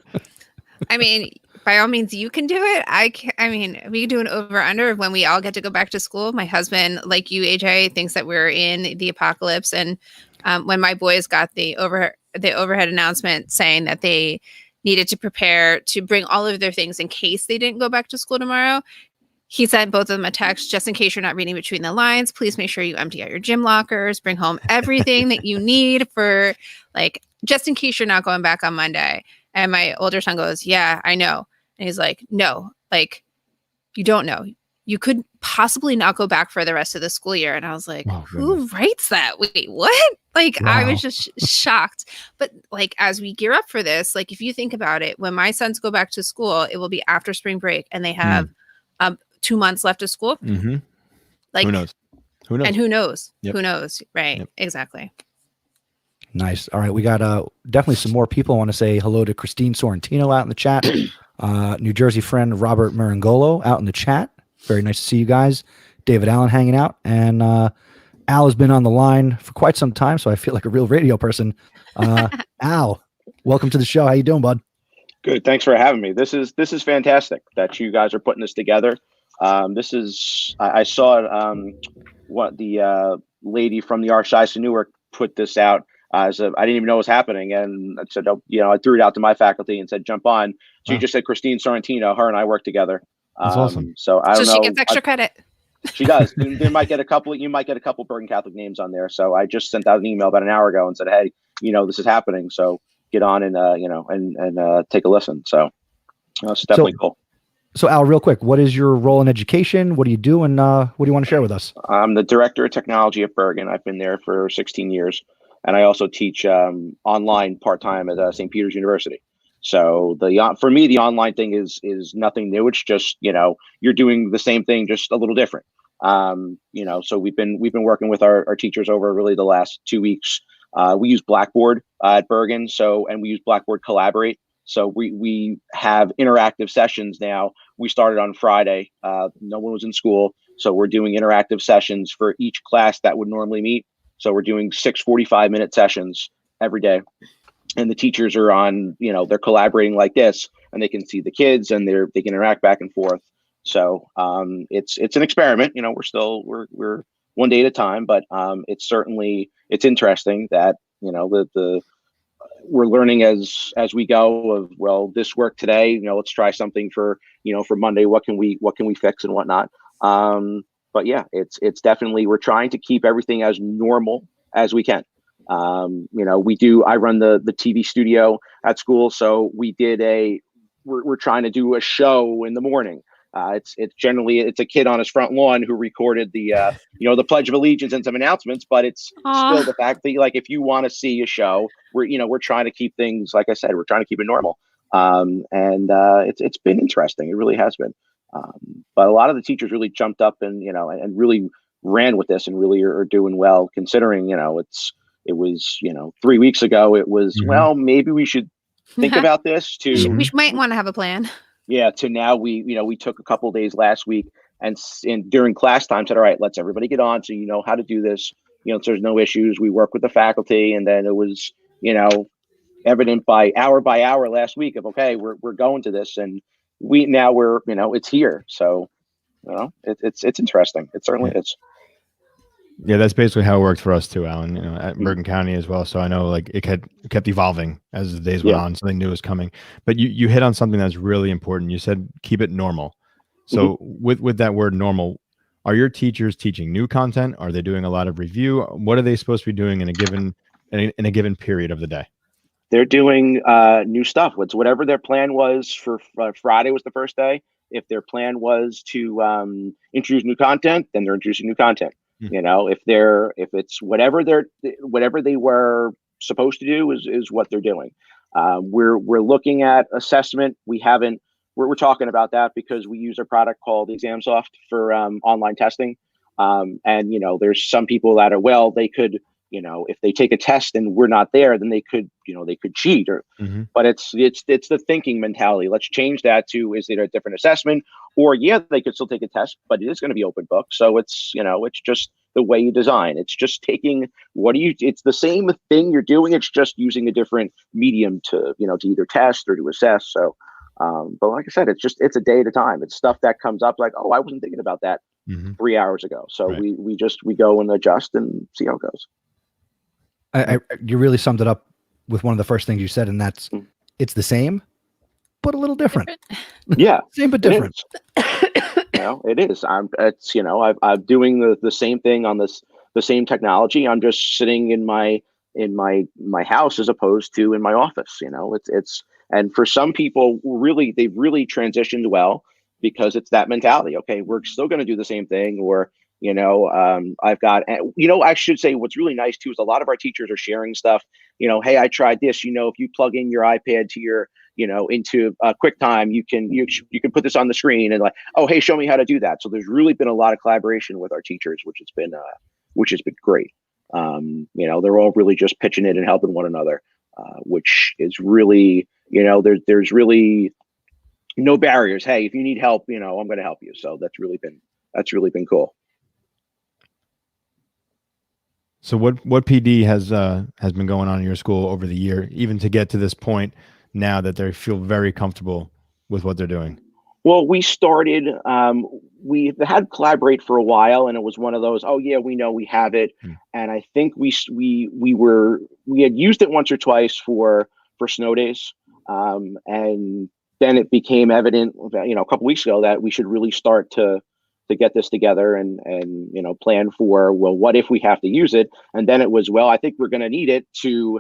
I mean, by all means, you can do it. We can do an over-under of when we all get to go back to school. My husband, like you, AJ, thinks that we're in the apocalypse. And when my boys got the overhead announcement saying that they needed to prepare to bring all of their things in case they didn't go back to school tomorrow, he sent both of them a text, just in case you're not reading between the lines, please make sure you empty out your gym lockers, bring home everything that you need for, just in case you're not going back on Monday. And my older son goes, yeah, I know. And he's like, no, you don't know. You could possibly not go back for the rest of the school year. And I was like, who writes that? Wait, what? I was just shocked. But as we gear up for this, if you think about it, when my sons go back to school, it will be after spring break and they have 2 months left of school. Who knows? And who knows? Yep. Who knows? Right. Yep. Exactly. Nice. All right. We got definitely some more people. I want to say hello to Christine Sorrentino out in the chat. New Jersey friend Robert Marangolo out in the chat. Very nice to see you guys. David Allen hanging out. And Al has been on the line for quite some time, so I feel like a real radio person. Al, welcome to the show. How you doing, bud? Good. Thanks for having me. This is fantastic that you guys are putting this together. I saw what the lady from the Archdiocese of Newark put this out. I didn't even know it was happening, and I said, I threw it out to my faculty and said, jump on. So you just said Christine Sorrentino. Her and I work together. That's awesome. So I don't know. So she gets extra credit. She does. They might get a couple. You might get a couple Bergen Catholic names on there. So I just sent out an email about an hour ago and said, hey, this is happening. So get on and and take a listen. So it's definitely cool. So Al, real quick, what is your role in education? What do you do, and what do you want to share with us? I'm the director of technology at Bergen. I've been there for 16 years, and I also teach online part-time at St. Peter's University. So for me, the online thing is nothing new. It's just you're doing the same thing, just a little different. So we've been working with our teachers over really the last 2 weeks. We use Blackboard at Bergen, and we use Blackboard Collaborate. So we have interactive sessions now. We started on Friday. No one was in school, so we're doing interactive sessions for each class that would normally meet. So we're doing 6 45-minute sessions every day. And the teachers are on, they're collaborating like this, and they can see the kids and they can interact back and forth. So it's an experiment. We're one day at a time, but it's interesting that we're learning as we go of, this worked today, let's try something for Monday. What can we fix and whatnot? But yeah, it's definitely, we're trying to keep everything as normal as we can. I run the TV studio at school. So we're trying to do a show in the morning. It's generally a kid on his front lawn who recorded the Pledge of Allegiance and some announcements, but it's still the fact that if you want to see a show, we're trying to keep things, like I said, we're trying to keep it normal. It's been interesting. It really has been. But a lot of the teachers really jumped up and really ran with this and really are doing well, considering, it was 3 weeks ago. It was, well, maybe we should think about this We might want to have a plan. Yeah. To now we took a couple of days last week and during class time said, all right, let's everybody get on. So you know how to do this, so there's no issues. We work with the faculty, and then it was, evident by hour last week of, okay, we're going to this, and we're it's here. So, it's interesting. It certainly is. Yeah, that's basically how it worked for us too, Alan. At Bergen County as well. So I know it kept evolving as the days went on. Something new was coming. But you hit on something that's really important. You said keep it normal. So with that word normal, are your teachers teaching new content? Are they doing a lot of review? What are they supposed to be doing in a given period of the day? they're doing new stuff. Whatever their plan was for Friday was the first day. If their plan was to introduce new content, then they're introducing new content. You know, if it's whatever they were supposed to do is what they're doing. We're looking at assessment. We're talking about that because we use a product called ExamSoft for online testing. And you know, there's some people that are they could, you know, if they take a test and we're not there, then they could cheat but it's the thinking mentality. Let's change that to, is it a different assessment? Or they could still take a test, but it is going to be open book. So it's, you know, it's just the way you design. It's just taking it's the same thing you're doing. It's just using a different medium to either test or to assess. So, but like I said, it's a day at a time. It's stuff that comes up like, oh, I wasn't thinking about that 3 hours ago. So Right. we go and adjust and see how it goes. You really summed it up with one of the first things you said, and that's it's the same, but a little different. Yeah, Same but different. It is. I'm doing the same thing on the same technology. I'm just sitting in my house as opposed to in my office. You know, and for some people, they've really transitioned well because it's that mentality. Okay, we're still going to do the same thing, or I should say what's really nice too is a lot of our teachers are sharing stuff. You know, hey, I tried this. You know, if you plug in your iPad to your, into QuickTime, you can put this on the screen and like, oh, hey, show me how to do that. So there's really been a lot of collaboration with our teachers, which has been great. They're all really just pitching in and helping one another, which is really, there's really no barriers. Hey, if you need help, I'm going to help you. So that's really been cool. So what PD has been going on in your school over the year, even to get to this point now that they feel very comfortable with what they're doing? Well, we started, we had Collaborate for a while, and it was one of those, oh yeah, we know we have it. And I think we had used it once or twice for snow days. And then it became evident, a couple weeks ago that we should really start to get this together and plan for, well, what if we have to use it? And then it was, well, I think we're going to need it to,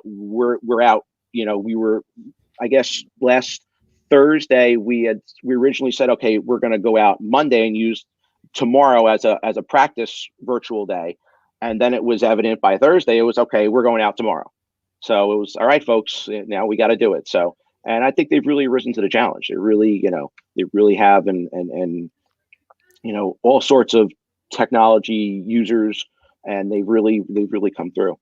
we're out, we were, I guess last Thursday, we originally said, okay, we're going to go out Monday and use tomorrow as a practice virtual day. And then it was evident by Thursday, it was, okay, we're going out tomorrow. So it was, all right, folks, now we got to do it. So, and I think they've really risen to the challenge. They really, they really have, and all sorts of technology users, and they've really come through.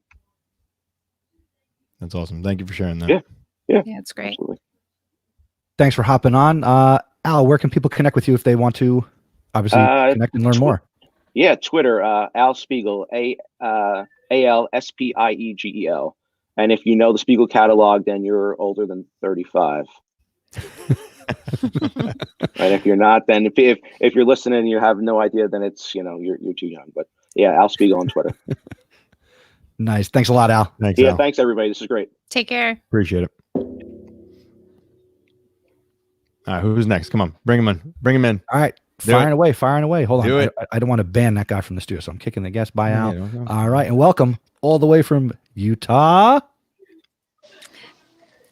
That's awesome. Thank you for sharing that. Yeah, it's great. Absolutely. Thanks for hopping on. Al, where can people connect with you if they want to obviously connect and learn more? Yeah, Twitter, Al Spiegel, ALSPIEGEL. And if you know the Spiegel catalog, then you're older than 35. And if you're not, then if you're listening and you have no idea, then it's, you're too young. But yeah, Al Spiegel on Twitter. Nice. Thanks a lot, Al. Thanks, Yeah, Al. thanks everybody. This is great. Take care. Appreciate it. All right, who's next? Come on, bring him in. All right, firing away. Hold on. Do it. I don't want to ban that guy from the studio, so I'm kicking the guest by Al. Yeah, All right, and welcome all the way from Utah,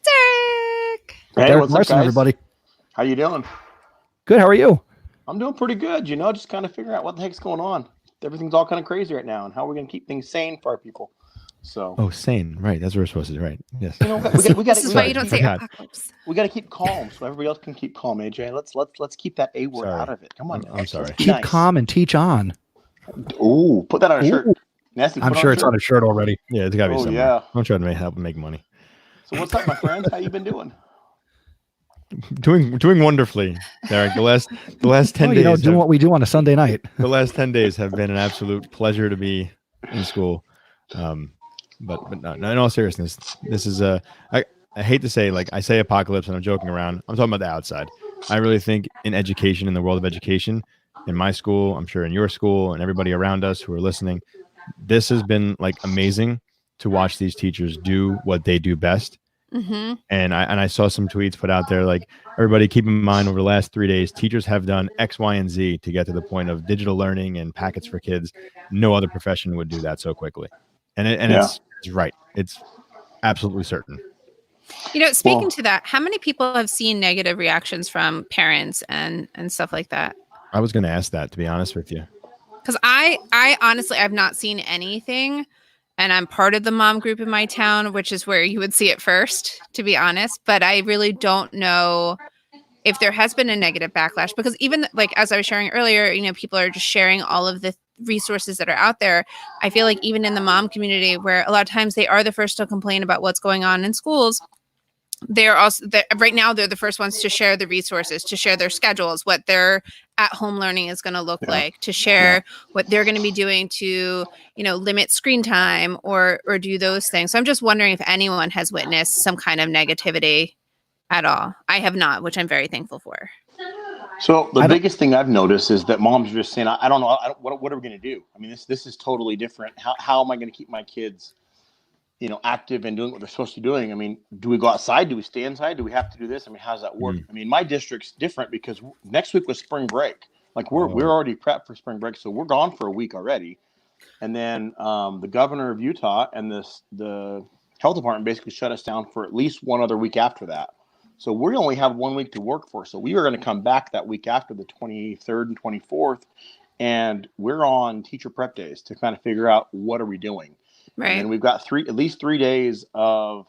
Derek. Hey, Derek what's Larson, up, guys? everybody. How you doing? Good. How are you? I'm doing pretty good. Just kind of figuring out what the heck's going on. Everything's all kind of crazy right now, and how we're going to keep things sane for our people. So, sane, right? That's what we're supposed to do, right? Yes. we got This is why you don't say apocalypse. we got to keep calm, so everybody else can keep calm. AJ, let's keep that A word Sorry. out of it. Come on, I'm guys. sorry. Let's be Keep nice. calm and teach on. Ooh, put that on a shirt. Nasty, I'm sure it's on a shirt already. Yeah, it's got to be Oh, something. yeah. I'm trying to help make money. So what's up, my friends? How you been doing? Doing wonderfully, Derek. The last 10 days. Doing what we do on a Sunday night. The last 10 days have been an absolute pleasure to be in school. But no, in all seriousness, this is I hate to say, like, I say apocalypse and I'm joking around. I'm talking about the outside. I really think in education, in the world of education, in my school, I'm sure in your school and everybody around us who are listening, this has been like amazing to watch these teachers do what they do best. Mm-hmm. And I saw some tweets put out there, like, everybody keep in mind over the last 3 days, teachers have done X, Y, and Z to get to the point of digital learning and packets for kids. No other profession would do that so quickly. And it's right. absolutely certain. Speaking to that, how many people have seen negative reactions from parents and stuff like that? I was going to ask that, to be honest with you. Because I honestly, I've not seen anything, and I'm part of the mom group in my town, which is where you would see it first, to be honest. But I really don't know if there has been a negative backlash, because even like, as I was sharing earlier, people are just sharing all of the resources that are out there. I feel like even in the mom community, where a lot of times they are the first to complain about what's going on in schools, they're also right now they're the first ones to share the resources, to share their schedules, what their at-home learning is going to look like, to share what they're going to be doing to limit screen time or do those things. So I'm just wondering if anyone has witnessed some kind of negativity at all. I have not, which I'm very thankful for. So the biggest thing I've noticed is that moms are just saying, I don't know, what are we going to do? I mean, this is totally different. How am I going to keep my kids active and doing what they're supposed to be doing? I mean, do we go outside? Do we stay inside? Do we have to do this? I mean, how does that work? I mean, my district's different because next week was spring break. Like we're already prepped for spring break. So we're gone for a week already. And then the governor of Utah and the health department basically shut us down for at least one other week after that. So we only have 1 week to work for. So we are going to come back that week after, the 23rd and 24th. And we're on teacher prep days to kind of figure out what are we doing. Right. And we've got at least 3 days of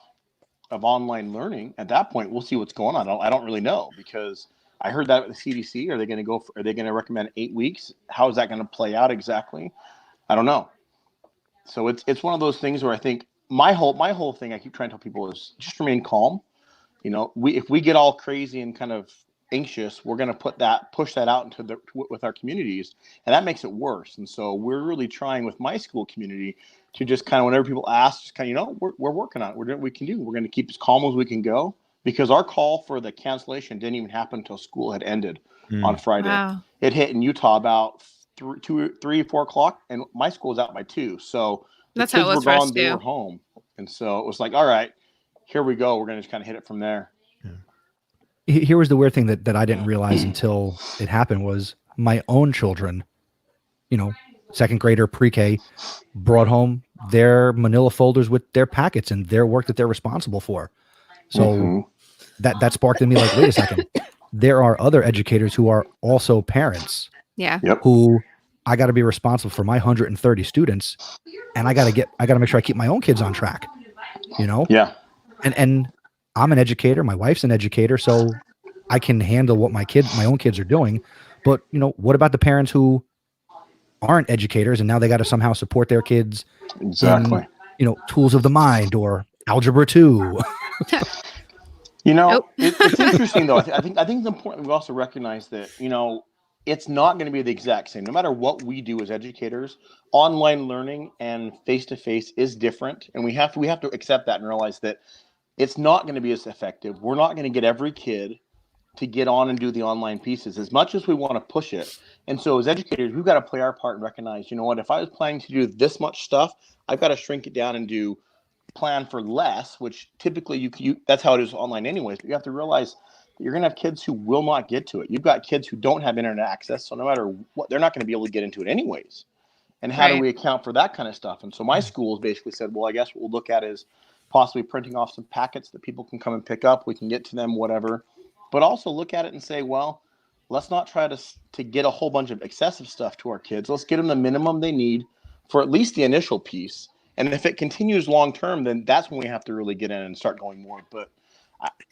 online learning. At that point, we'll see what's going on. I don't really know, because I heard that with the CDC. Are they going to recommend 8 weeks? How is that going to play out exactly? I don't know. So it's one of those things where I think my whole thing I keep trying to tell people is just remain calm. If we get all crazy and kind of anxious, we're going to push that out with our communities, and that makes it worse. And so we're really trying with my school community to just kind of, whenever people ask, just kind of, we're working on it. We're doing what we can do. We're going to keep as calm as we can go, because our call for the cancellation didn't even happen until school had ended on Friday. Wow. It hit in Utah about 3, 4 o'clock, and my school was out by 2. So the kids were gone, they were home. And so it was like, all right, here we go. We're going to just kind of hit it from there. Here was the weird thing that I didn't realize until it happened was my own children, second grader, pre-K, brought home their manila folders with their packets and their work that they're responsible for. So that sparked in me like, wait a second, there are other educators who are also parents. Yeah. Who I got to be responsible for my 130 students, and I got to make sure I keep my own kids on track, Yeah. And I'm an educator. My wife's an educator, so I can handle what my own kids are doing. But what about the parents who aren't educators and now they got to somehow support their kids? Exactly. In, tools of the mind or algebra 2. It's interesting though. I think it's important we also recognize that it's not going to be the exact same. No matter what we do as educators, online learning and face-to-face is different, and we have to accept that and realize that it's not going to be as effective. We're not going to get every kid to get on and do the online pieces as much as we want to push it. And so as educators, we've got to play our part and recognize, if I was planning to do this much stuff, I've got to shrink it down and plan for less, which typically you that's how it is online anyways. But you have to realize that you're going to have kids who will not get to it. You've got kids who don't have internet access. So no matter what, they're not going to be able to get into it anyways. And how do we account for that kind of stuff? And so my schools basically said, well, I guess what we'll look at is possibly printing off some packets that people can come and pick up. We can get to them, whatever. But also look at it and say, well, let's not try to get a whole bunch of excessive stuff to our kids. Let's get them the minimum they need for at least the initial piece. And if it continues long term, then that's when we have to really get in and start going more. But,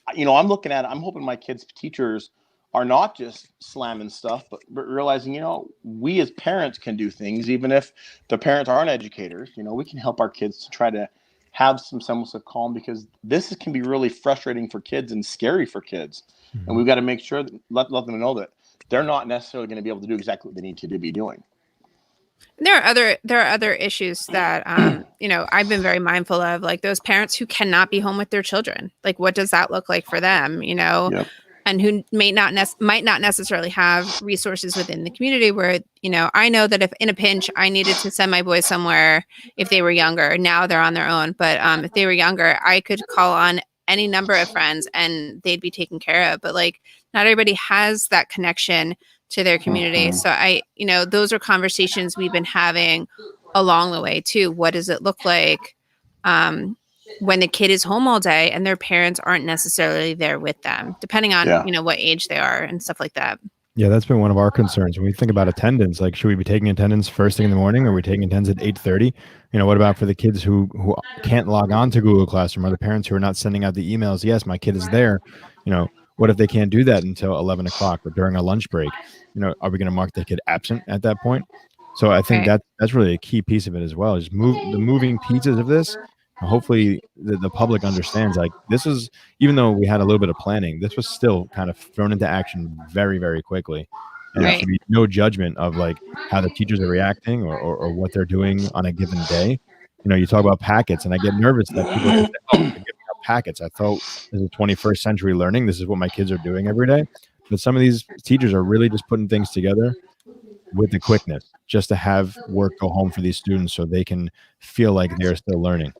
I'm looking at it. I'm hoping my kids' teachers are not just slamming stuff, but realizing, we as parents can do things, even if the parents aren't educators. We can help our kids to try to have some semblance of calm, because this can be really frustrating for kids and scary for kids. Mm-hmm. And we've got to make sure that let them know that they're not necessarily going to be able to do exactly what they need to be doing. There are other issues that I've been very mindful of, like those parents who cannot be home with their children. Like, what does that look like for them? Yep. And who might not necessarily have resources within the community where, I know that if in a pinch I needed to send my boys somewhere if they were younger, now they're on their own. But if they were younger, I could call on any number of friends and they'd be taken care of. But like, not everybody has that connection to their community. Mm-hmm. So those are conversations we've been having along the way too. What does it look like? when the kid is home all day and their parents aren't necessarily there with them, depending on, what age they are and stuff like that. Yeah, that's been one of our concerns when we think about attendance. Like, should we be taking attendance first thing in the morning, or are we taking attendance at 8:30? What about for the kids who can't log on to Google Classroom, or the parents who are not sending out the emails? Yes, my kid is there. What if they can't do that until 11 o'clock or during a lunch break? Are we going to mark the kid absent at that point? So I think that's really a key piece of it as well. Is the moving pieces of this. Hopefully the public understands, like, this is, even though we had a little bit of planning, this was still kind of thrown into action very, very quickly. And there should be no judgment of like how the teachers are reacting or what they're doing on a given day. You talk about packets, and I get nervous that people are giving out packets. I thought this is 21st century learning. This is what my kids are doing every day. But some of these teachers are really just putting things together with the quickness just to have work go home for these students so they can feel like they're still learning.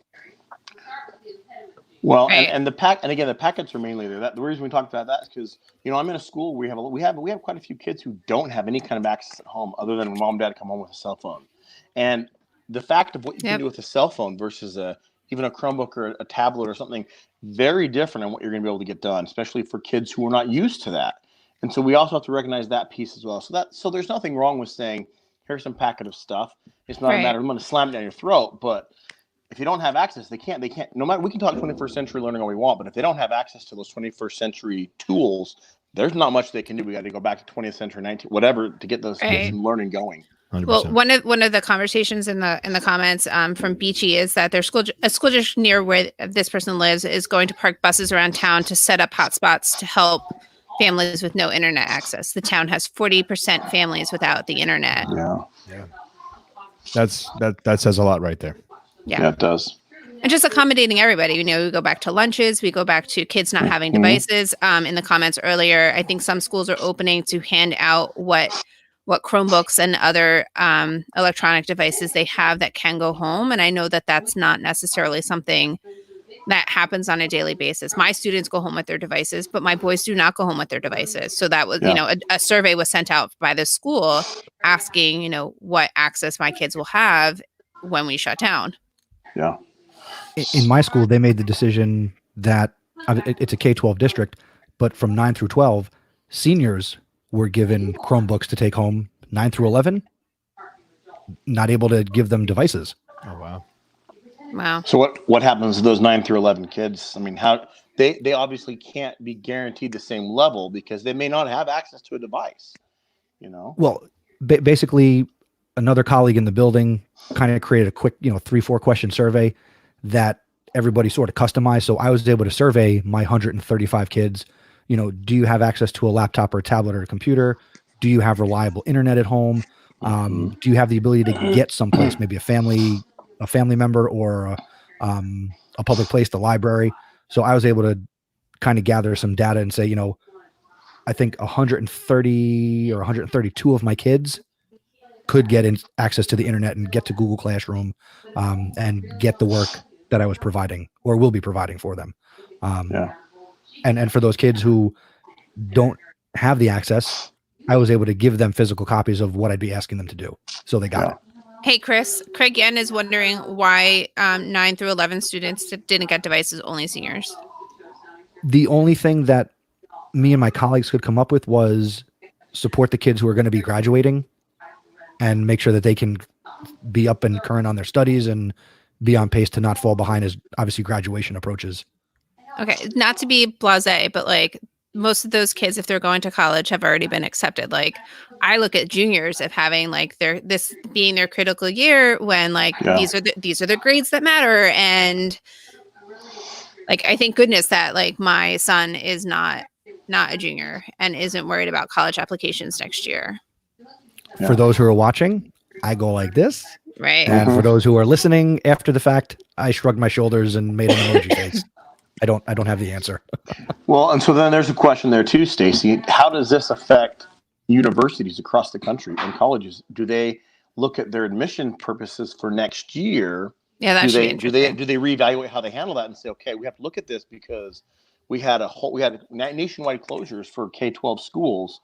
Well, and the packets are mainly there. The reason we talked about that is because I'm in a school where we have quite a few kids who don't have any kind of access at home other than when mom and dad come home with a cell phone. And the fact of what you can do with a cell phone versus even a Chromebook or a tablet or something very different on what you're going to be able to get done, especially for kids who are not used to that. And so we also have to recognize that piece as well. So there's nothing wrong with saying, here's some packet of stuff. It's not a matter of I'm going to slam it down your throat, but if you don't have access, they can't, no matter, we can talk 21st century learning all we want, but if they don't have access to those 21st century tools, there's not much they can do. We got to go back to 20th century, 19, whatever, to get those kids learning going. 100%. Well, one of the conversations in the comments from Beachy is that a school district near where this person lives is going to park buses around town to set up hotspots to help families with no internet access. The town has 40% families without the internet. Yeah. That says a lot right there. Yeah, it does. And just accommodating everybody. We go back to lunches. We go back to kids not having devices. In the comments earlier, I think some schools are opening to hand out what Chromebooks and other electronic devices they have that can go home. And I know that that's not necessarily something that happens on a daily basis. My students go home with their devices, but my boys do not go home with their devices. So that was, a survey was sent out by the school asking, what access my kids will have when we shut down. Yeah. In my school, they made the decision that it's a K-12 district, but from 9 through 12, seniors were given Chromebooks to take home. 9 through 11, not able to give them devices. Oh, wow. Wow. So what happens to those 9 through 11 kids? I mean, how they obviously can't be guaranteed the same level because they may not have access to a device, Well, basically, another colleague in the building kind of created a quick, 3-4 question survey that everybody sort of customized. So I was able to survey my 135 kids. Do you have access to a laptop or a tablet or a computer? Do you have reliable internet at home? Do you have the ability to get someplace, maybe a family member or a public place, the library? So I was able to kind of gather some data and say, I think 130 or 132 of my kids could get access to the internet and get to Google Classroom and get the work that I was providing or will be providing for them. And for those kids who don't have the access, I was able to give them physical copies of what I'd be asking them to do. So they got it. Hey, Chris, Craig Yen is wondering why 9 through 11 students didn't get devices, only seniors. The only thing that me and my colleagues could come up with was support the kids who are going to be graduating and make sure that they can be up and current on their studies and be on pace to not fall behind as obviously graduation approaches. Okay, not to be blasé, but like most of those kids, if they're going to college, have already been accepted. Like I look at juniors of having like this being their critical year when these are the grades that matter. And like I thank goodness that like my son is not a junior and isn't worried about college applications next year. For those who are watching, I go like this. Right. And for those who are listening after the fact, I shrugged my shoulders and made an emoji face. I don't have the answer. Well, and so then there's a question there too, Stacey. How does this affect universities across the country and colleges? Do they look at their admission purposes for next year? Yeah, that's do they reevaluate how they handle that and say, okay, we have to look at this because we had nationwide closures for K-12 schools.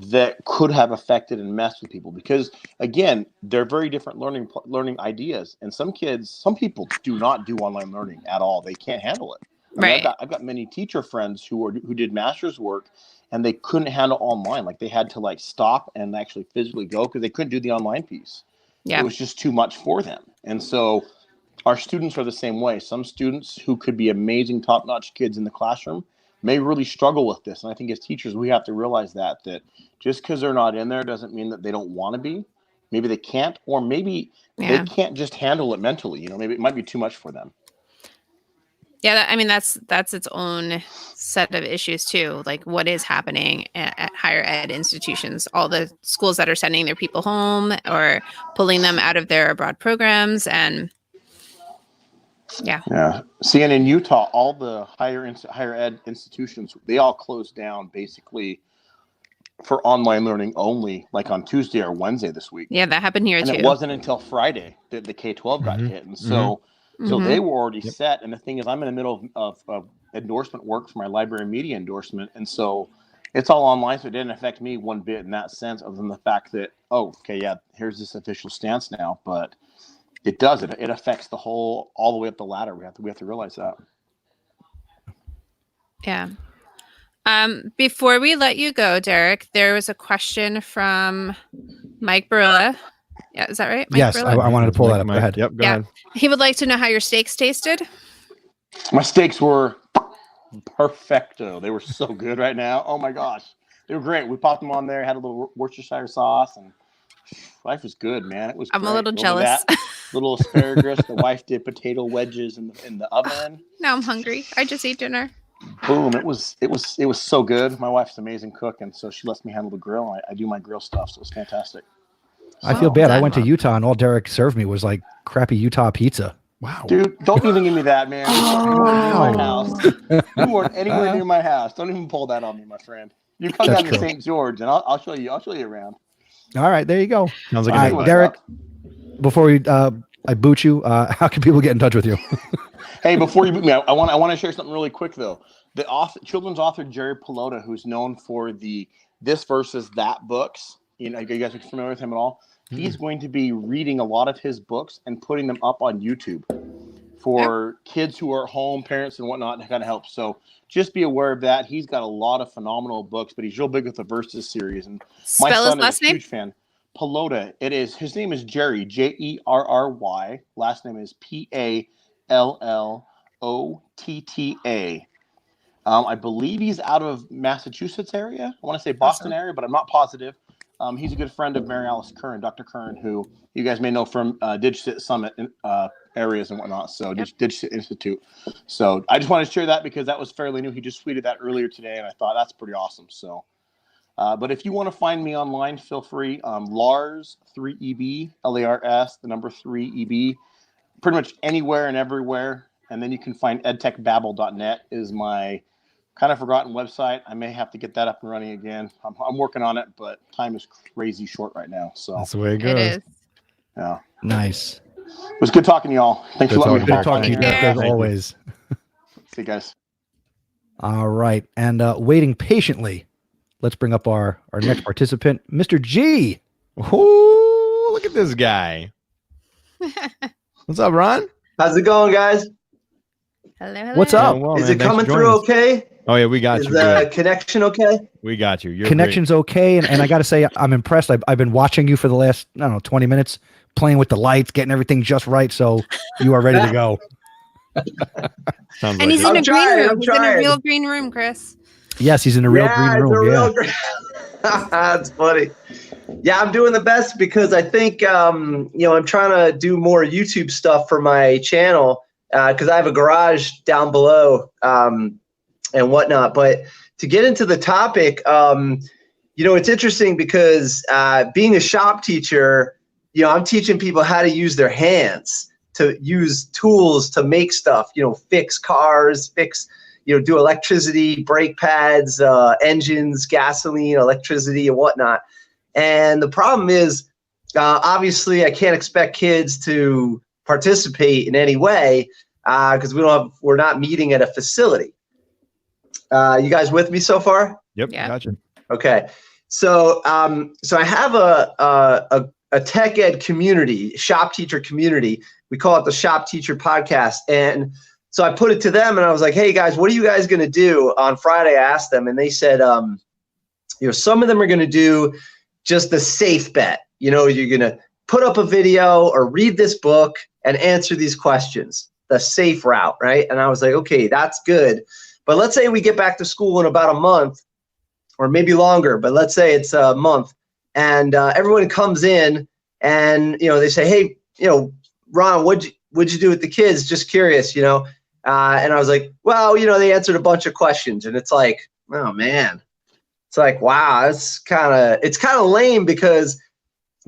that could have affected and messed with people, because again, they're very different learning ideas. And some people do not do online learning at all. They can't handle it. I mean, I've got many teacher friends who did master's work, and they couldn't handle online. Like they had to like stop and actually physically go because they couldn't do the online piece. Yeah. It was just too much for them. And so our students are the same way. Some students who could be amazing, top-notch kids in the classroom may really struggle with this. And I think as teachers, we have to realize that just because they're not in there doesn't mean that they don't want to be. Maybe they can't, or maybe they can't just handle it mentally. You know, maybe it might be too much for them. Yeah, I mean, that's its own set of issues too. Like what is happening at higher ed institutions, all the schools that are sending their people home or pulling them out of their abroad programs. And yeah. See, and in Utah, all the higher ed institutions, they all closed down basically for online learning only, like on Tuesday or Wednesday this week. Yeah, that happened here too. And it wasn't until Friday that the K-12 got hit. And so they were already set. And the thing is, I'm in the middle of endorsement work for my library media endorsement. And so it's all online. So it didn't affect me one bit in that sense, other than the fact that, here's this official stance now. But it does. It affects all the way up the ladder. We have to realize that. Yeah. Before we let you go, Derek, there was a question from Mike Barilla. Yeah, is that right? Mike yes, I wanted to pull that up. Go ahead. Yep, go ahead. He would like to know how your steaks tasted. My steaks were perfecto. They were so good right now. Oh my gosh, they were great. We popped them on there, had a little Worcestershire sauce, and life was good, man. It was. I'm great. a little jealous. Little asparagus. The wife did potato wedges in the oven. Now I'm hungry. I just ate dinner. Boom! It was so good. My wife's an amazing cook, and so she lets me handle the grill. I do my grill stuff, so it was fantastic. I feel bad. I went to Utah, and all Derek served me was like crappy Utah pizza. Wow, dude! Don't even give me that, man. You weren't near my house. You weren't anywhere near my house. Don't even pull that on me, my friend. You come down to St. George, and I'll show you. I'll show you around. All right, there you go. Sounds like all right, Derek. Before I boot you, how can people get in touch with you? Hey, before you boot me, I want to share something really quick though. The children's author Jerry Pelota, who's known for the This Versus That books, you guys are familiar with him at all? He's going to be reading a lot of his books and putting them up on YouTube for kids who are at home, parents and whatnot, to kind of help. So just be aware of that. He's got a lot of phenomenal books, but he's real big with the Versus series. And my son is a huge fan. Pelota. His name is Jerry, Jerry. Last name is Pallota. I believe he's out of Massachusetts area. I want to say Boston area, but I'm not positive. He's a good friend of Mary Alice Curran, Dr. Curran, who you guys may know from DigCit Summit areas and whatnot. So DigCit Institute. So I just wanted to share that because that was fairly new. He just tweeted that earlier today, and I thought that's pretty awesome. So, but if you want to find me online, feel free. Lars 3EB, LARS, the number 3EB, pretty much anywhere and everywhere. And then you can find edtechbabble.net is my kind of forgotten website. I may have to get that up and running again. I'm working on it, but time is crazy short right now. So that's the way it goes. It is. Yeah. Nice. It was good talking to y'all. Thanks for letting me talk. Good talking to you, as always. See you guys. All right. And waiting patiently, let's bring up our next participant, Mr. G. Ooh, look at this guy. What's up, Ron? How's it going, guys? Hello. What's up? Well, is it coming through okay? Oh, yeah, we got you. Is the connection okay? We got you. You're Connection's great. okay. And I got to say, I'm impressed. I've been watching you for the last, 20 minutes, playing with the lights, getting everything just right. So you are ready to go. And he's in a green room. He's in a real green room, Chris. Yes, he's in a real green room. That's funny. Yeah, I'm doing the best because I think, I'm trying to do more YouTube stuff for my channel because I have a garage down below and whatnot. But to get into the topic, it's interesting because being a shop teacher, I'm teaching people how to use their hands, to use tools to make stuff, fix cars, do electricity, brake pads, engines, gasoline, electricity, and whatnot. And the problem is, obviously, I can't expect kids to participate in any way because we're not meeting at a facility. You guys with me so far? Yep, yeah. Gotcha. Okay. So I have a tech ed community, shop teacher community. We call it the Shop Teacher Podcast. And so I put it to them and I was like, hey guys, what are you guys going to do on Friday? I asked them and they said, some of them are going to do just the safe bet. You're going to put up a video or read this book and answer these questions, the safe route, right? And I was like, okay, that's good. But let's say we get back to school in about a month or maybe longer, but let's say it's a month and everyone comes in and, they say, hey, Ron, what'd you do with the kids? Just curious, and I was like, well, they answered a bunch of questions and it's like, oh man, it's like, wow, it's kind of lame because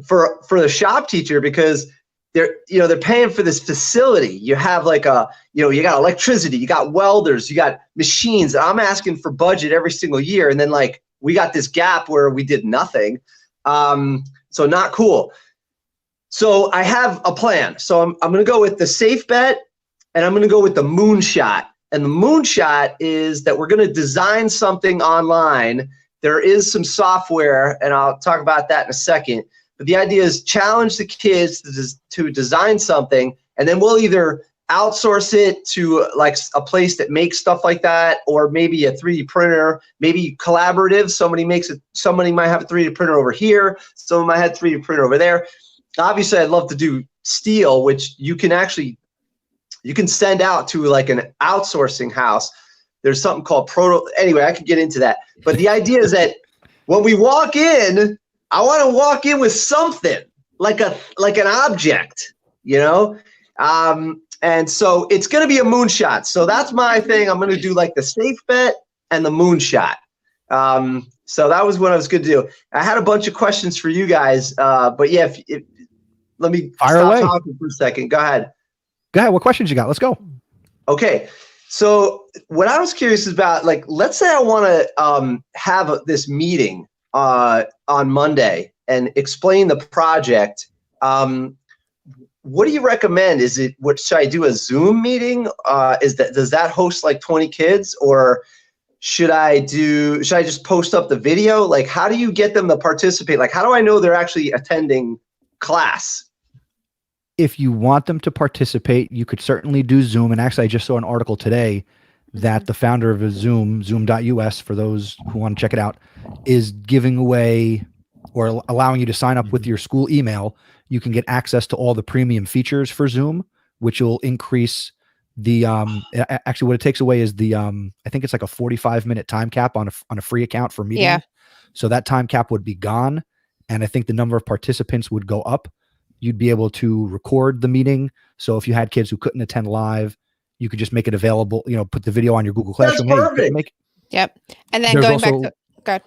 for the shop teacher, because they're paying for this facility. You have like you got electricity, you got welders, you got machines. I'm asking for budget every single year. And then like, we got this gap where we did nothing. So not cool. So I have a plan. So I'm going to go with the safe bet and I'm going to go with the moonshot. And the moonshot is that we're going to design something online. There is some software and I'll talk about that in a second. But the idea is challenge the kids to design something, and then we'll either outsource it to like a place that makes stuff like that, or maybe a 3D printer, maybe collaborative. Somebody might have a 3D printer over here. Someone might have a 3D printer over there. Obviously, I'd love to do steel, which you can send out to like an outsourcing house. There's something called Anyway, I could get into that. But the idea is that when we walk in, I want to walk in with something like an object, and so it's going to be a moonshot. So that's my thing. I'm going to do like the safe bet and the moonshot. So that was what I was going to do. I had a bunch of questions for you guys, but yeah, let me stop talking for a second. Go ahead. What questions you got? Let's go. Okay. So what I was curious about, like, let's say I want to have this meeting on Monday and explain the project. What do you recommend? Should I do a Zoom meeting? Does that host like 20 kids, or should I just post up the video? Like, how do you get them to participate? Like, how do I know they're actually attending class? If you want them to participate, you could certainly do Zoom. And actually, I just saw an article today that the founder of zoom.us, for those who want to check it out, is giving away or allowing you to sign up with your school email. You can get access to all the premium features for Zoom, which will increase the actually what it takes away is the I think it's like a 45-minute time cap on a free account for meetings. Yeah. So that time cap would be gone, and I think the number of participants would go up. You'd be able to record the meeting. So if you had kids who couldn't attend live, you could just make it available, put the video on your Google Classroom. That's perfect. Yep. And then going back to, go ahead.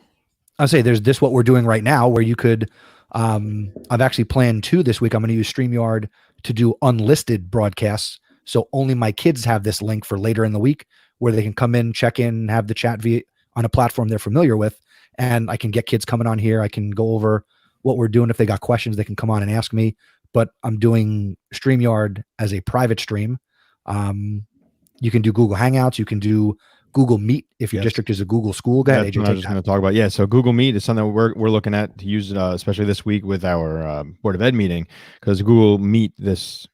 I'll say there's what we're doing right now where you could, I've actually planned this week. I'm going to use StreamYard to do unlisted broadcasts. So only my kids have this link for later in the week where they can come in, check in, have the chat on a platform they're familiar with. And I can get kids coming on here. I can go over what we're doing. If they got questions, they can come on and ask me, but I'm doing StreamYard as a private stream. You can do Google Hangouts. You can do Google Meet if your district is a Google school. Go ahead, AJ. That's what I was going to talk about. Yeah, so Google Meet is something we're looking at to use, especially this week with our Board of Ed meeting, because Google Meet is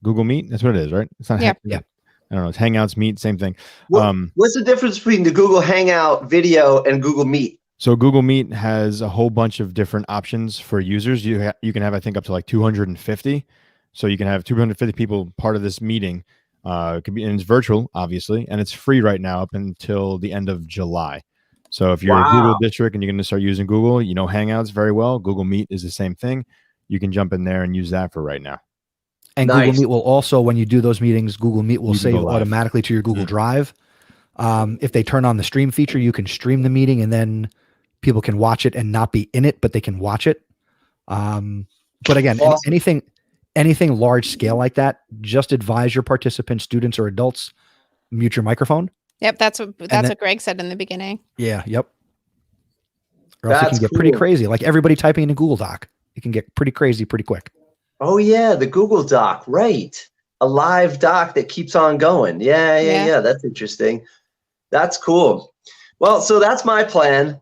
Google Meet. That's what it is, right? It's not. Yeah. I don't know. It's Hangouts, Meet, same thing. What's the difference between the Google Hangout video and Google Meet? So Google Meet has a whole bunch of different options for users. You can have, I think, up to like 250. So you can have 250 people part of this meeting. And it's virtual, obviously, and it's free right now up until the end of July. So if you're a Google district and you're going to start using Google, Hangouts very well. Google Meet is the same thing. You can jump in there and use that for right now. And nice. Google Meet will also, when you do those meetings, Google Meet will save automatically to your Google Drive. If they turn on the stream feature, you can stream the meeting and then people can watch it and not be in it, but they can watch it. But again, awesome. Anything large scale like that, just advise your participants, students or adults, mute your microphone. Yep, that's what Greg said in the beginning. Yeah, yep. Or else it can get pretty crazy. Like everybody typing in a Google Doc, it can get pretty crazy pretty quick. Oh yeah, the Google Doc, right? A live doc that keeps on going. Yeah. That's interesting. That's cool. Well, so that's my plan.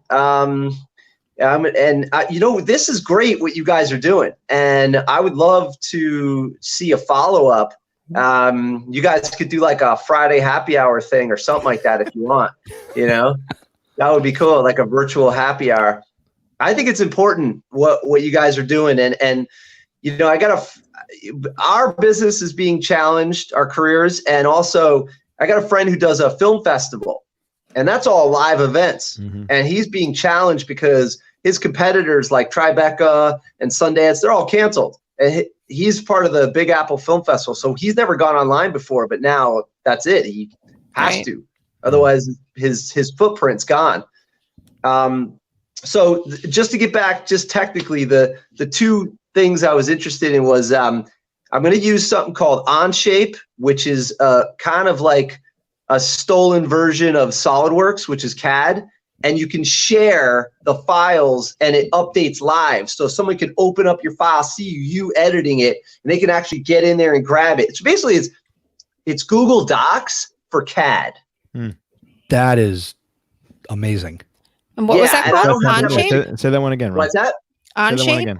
This is great what you guys are doing, and I would love to see a follow-up. You guys could do like a Friday happy hour thing or something like that if you want. That would be cool, like a virtual happy hour. I think it's important what you guys are doing, and our business is being challenged, our careers, and also I got a friend who does a film festival, and that's all live events, and he's being challenged because his competitors like Tribeca and Sundance, they're all canceled, and he's part of the Big Apple Film Festival, so he's never gone online before, but now that's it. He has to, otherwise his footprint's gone. So just to get back, just technically, the two things I was interested in was I'm going to use something called Onshape, which is kind of like a stolen version of SolidWorks, which is CAD, and you can share the files and it updates live. So someone can open up your file, see you editing it, and they can actually get in there and grab it. So basically, it's Google Docs for CAD. That is amazing. And what was that called? Onshape? Say that one again, Ron. What's that? Onshape?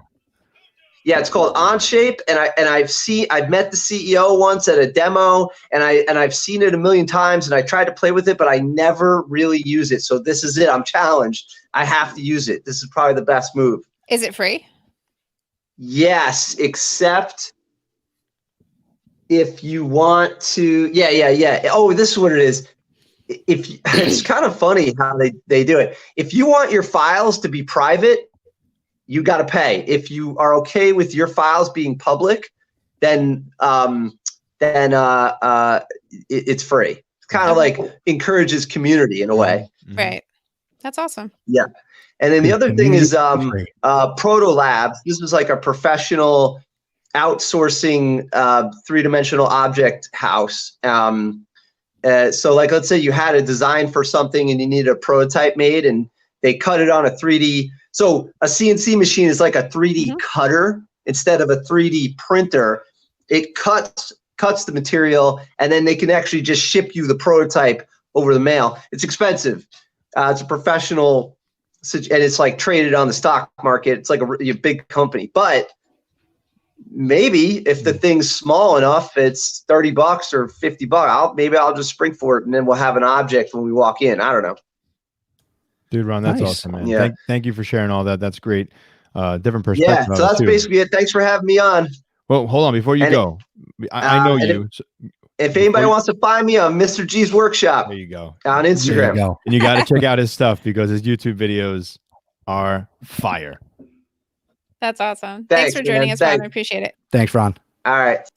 Yeah, it's called Onshape, and I've met the CEO once at a demo, and I've seen it a million times, and I tried to play with it, but I never really use it. So this is it. I'm challenged. I have to use it. This is probably the best move. Is it free? Yes, except if you want to. Yeah. Oh, this is what it is. It's kind of funny how they do it. If you want your files to be private, you got to pay. If you are okay with your files being public, then it's free. It's kind of like encourages community in a way. Right. That's awesome. Yeah. And then the other thing is Proto Labs. This was like a professional outsourcing 3-dimensional object house. So like, let's say you had a design for something and you needed a prototype made, and they cut it on a 3D. So a CNC machine is like a 3D cutter instead of a 3D printer. It cuts the material, and then they can actually just ship you the prototype over the mail. It's expensive. It's a professional, and it's like traded on the stock market. It's like a big company, but maybe if the thing's small enough, it's $30 or $50. Maybe I'll just spring for it, and then we'll have an object when we walk in. I don't know. Dude, Ron, that's awesome, man. Yeah. Thank you for sharing all that. That's great. Different perspective. Yeah, so that's basically it. Thanks for having me on. Well, hold on. Before you go, I know you. If anybody wants to find me on Mr. G's Workshop, there you go. On Instagram. There you go. And you got to check out his stuff because his YouTube videos are fire. That's awesome. Thanks for joining us, Ron. I appreciate it. Thanks, Ron. All right.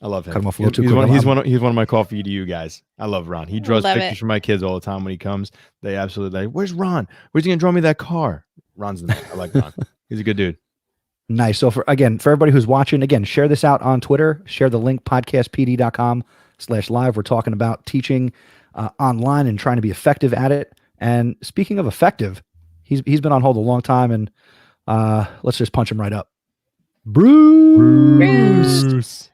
I love him. Cut him off a little too he's quick. He's one of my coffee to you guys. I love Ron. He draws pictures for my kids all the time when he comes. They absolutely like, where's Ron? Where's he gonna draw me that car? Ron's the man. I like Ron. He's a good dude. Nice. So for everybody who's watching, again, share this out on Twitter. Share the link podcastpd.com/live. We're talking about teaching online and trying to be effective at it. And speaking of effective, he's been on hold a long time, and let's just punch him right up. Bruce.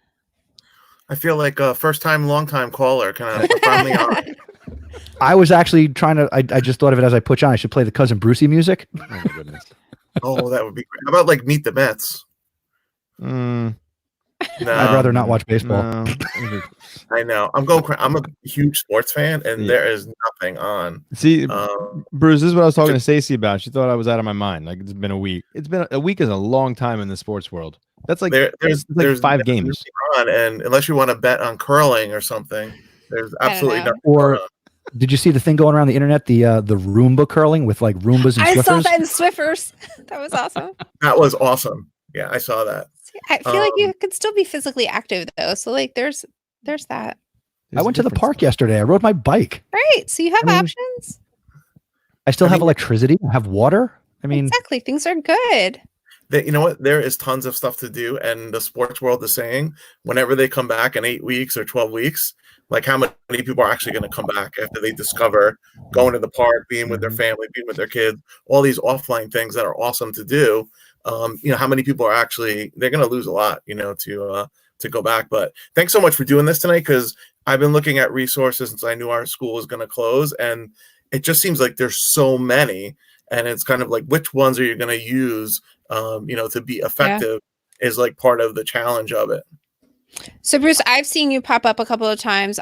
I feel like a first time, long time caller. Kind of finally on. I was actually trying to. I just thought of it as I put you on. I should play the Cousin Brucey music. Oh my goodness. Oh, that would be great. How about like Meet the Mets? No, I'd rather not watch baseball. No. I know. I'm a huge sports fan, and there is nothing on. See, Bruce, this is what I was talking to Stacey about. She thought I was out of my mind. Like, it's been a week. A week is a long time in the sports world. That's like there's 5 games on, and unless you want to bet on curling or something, there's absolutely nothing. Or did you see the thing going around the internet? The Roomba curling with like Roombas and Swiffers? I saw that in Swiffers. That was awesome. That was awesome. Yeah, I saw that. I feel like you could still be physically active though. So like there's that. I went to the park yesterday. I rode my bike. Right. So you have options. I still have electricity. I have water. I mean, exactly. Things are good. You know what? There is tons of stuff to do, and the sports world is saying whenever they come back in 8 weeks or 12 weeks, like how many people are actually going to come back after they discover going to the park, being with their family, being with their kids, all these offline things that are awesome to do. How many people are actually, they're going to lose a lot, to go back. But thanks so much for doing this tonight, because I've been looking at resources since I knew our school was going to close, and it just seems like there's so many. and it's kind of like which ones are you going to use, to be effective is like part of the challenge of it. So Bruce, I've seen you pop up a couple of times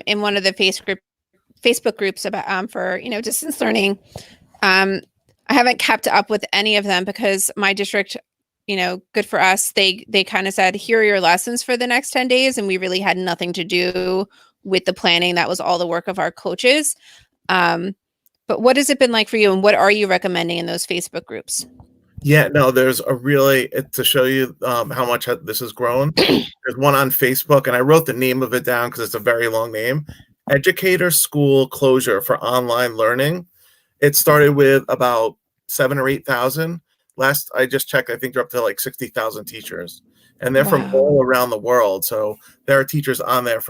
in one of the Facebook groups about for distance learning. I haven't kept up with any of them because my district, good for us, they kind of said, here are your lessons for the next 10 days, and we really had nothing to do with the planning. That was all the work of our coaches. But what has it been like for you, and what are you recommending in those Facebook groups? Yeah, no, there's to show you how much this has grown. There's one on Facebook, and I wrote the name of it down because it's a very long name. Educator School Closure for Online Learning. It started with about 7,000 or 8,000. Last I just checked, I think they're up to like 60,000 teachers, and they're from all around the world. So there are teachers on there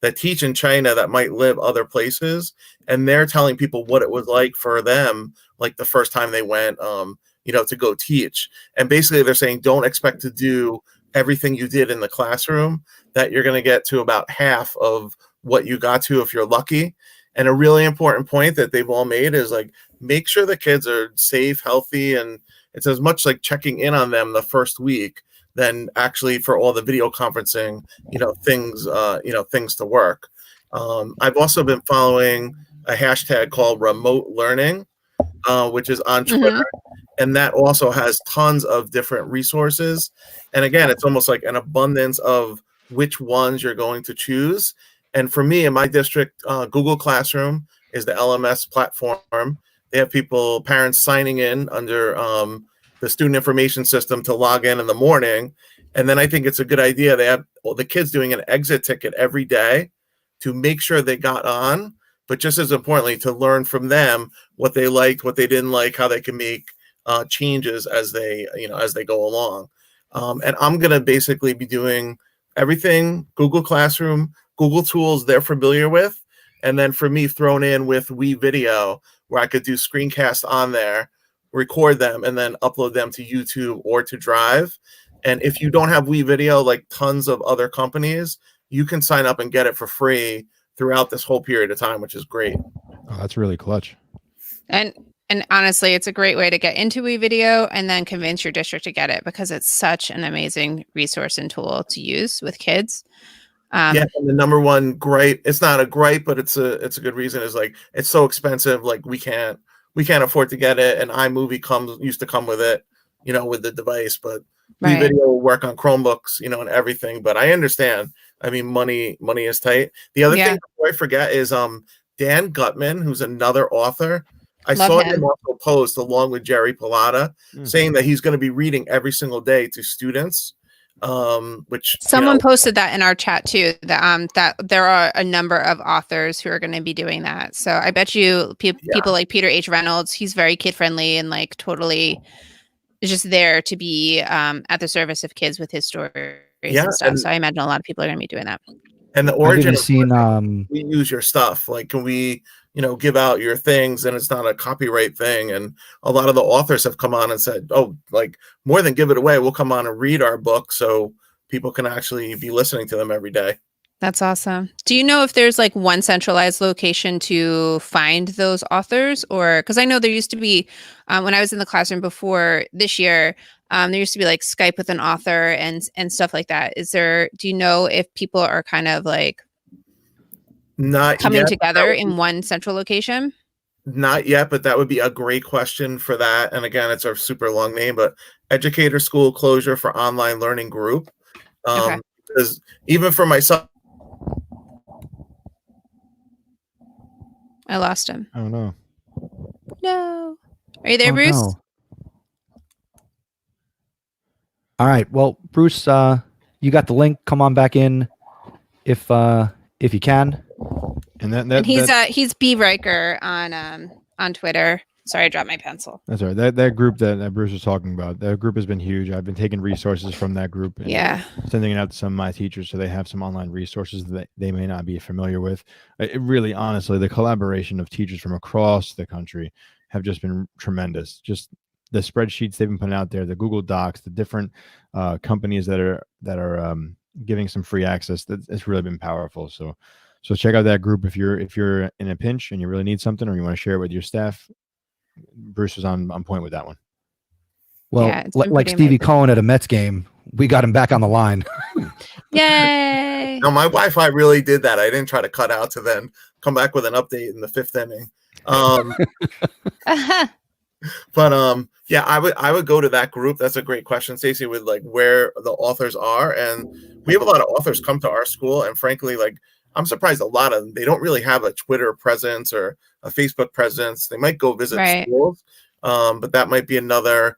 that teach in China that might live other places, and they're telling people what it was like for them, like the first time they went, to go teach. And basically they're saying, don't expect to do everything you did in the classroom, that you're going to get to about half of what you got to if you're lucky. And a really important point that they've all made is like, make sure the kids are safe, healthy, and it's as much like checking in on them the first week than actually for all the video conferencing, things to work. I've also been following a hashtag called remote learning, which is on Twitter. And that also has tons of different resources. And again, it's almost like an abundance of which ones you're going to choose. And for me in my district, Google Classroom is the LMS platform. They have parents signing in under the student information system to log in the morning. And then I think it's a good idea. They have the kids doing an exit ticket every day to make sure they got on, but just as importantly, to learn from them what they liked, what they didn't like, how they can make changes as they go along. And I'm going to basically be doing everything Google Classroom, Google tools they're familiar with. And then for me, thrown in with WeVideo, where I could do screencasts on there, record them, and then upload them to YouTube or to Drive. And if you don't have WeVideo, like tons of other companies, you can sign up and get it for free throughout this whole period of time, which is great. Oh, that's really clutch. And honestly, it's a great way to get into WeVideo and then convince your district to get it, because it's such an amazing resource and tool to use with kids. And the number one gripe, it's not a gripe, but it's a good reason, is like it's so expensive. Like we can't afford to get it. And iMovie used to come with it, with the device, but WeVideo will work on Chromebooks, and everything. But I understand. I mean, money is tight. The other thing before I forget is Dan Gutman, who's another author. I saw him also post along with Jerry Pilata saying that he's going to be reading every single day to students. Which someone posted that in our chat too, that there are a number of authors who are going to be doing that. So I bet you people like Peter H. Reynolds, he's very kid friendly and like totally just there to be at the service of kids with his stories and stuff. So I imagine a lot of people are going to be doing that. And the origin we use your stuff. Like, can we, give out your things, and it's not a copyright thing. And a lot of the authors have come on and said, oh, like more than give it away, we'll come on and read our book so people can actually be listening to them every day. That's awesome. Do you know if there's like one centralized location to find those authors? Or because I know there used to be, when I was in the classroom before this year, there used to be like Skype with an author and stuff like that. Do you know if people are kind of like not coming yet, together in one central location? Not yet, but that would be a great question for that. And again, it's a super long name, but Educator School Closure for Online Learning Group. Because even for myself, I lost him. Oh no. No. Are you there, Bruce? No. All right. Well, Bruce, you got the link. Come on back in if you can. And he's B Riker on Twitter. Sorry, I dropped my pencil. That's all right. That group that Bruce was talking about, that group has been huge. I've been taking resources from that group and sending it out to some of my teachers so they have some online resources that they may not be familiar with. It really, honestly, the collaboration of teachers from across the country have just been tremendous. Just the spreadsheets they've been putting out there, the Google Docs, the different companies that are giving some free access. It's really been powerful. So check out that group if you're in a pinch and you really need something or you want to share it with your staff. Bruce was on point with that one. Well, Yeah, it's been like pretty Stevie amazing. Cohen at a Mets game, we got him back on the line. Yay! No, my Wi-Fi really did that. I didn't try to cut out to then come back with an update in the 5th inning. But yeah, I would go to that group. That's a great question, Stacey, with like where the authors are. And we have a lot of authors come to our school, and frankly, like I'm surprised a lot of them, they don't really have a Twitter presence or a Facebook presence. They might go visit Right. schools. But that might be another,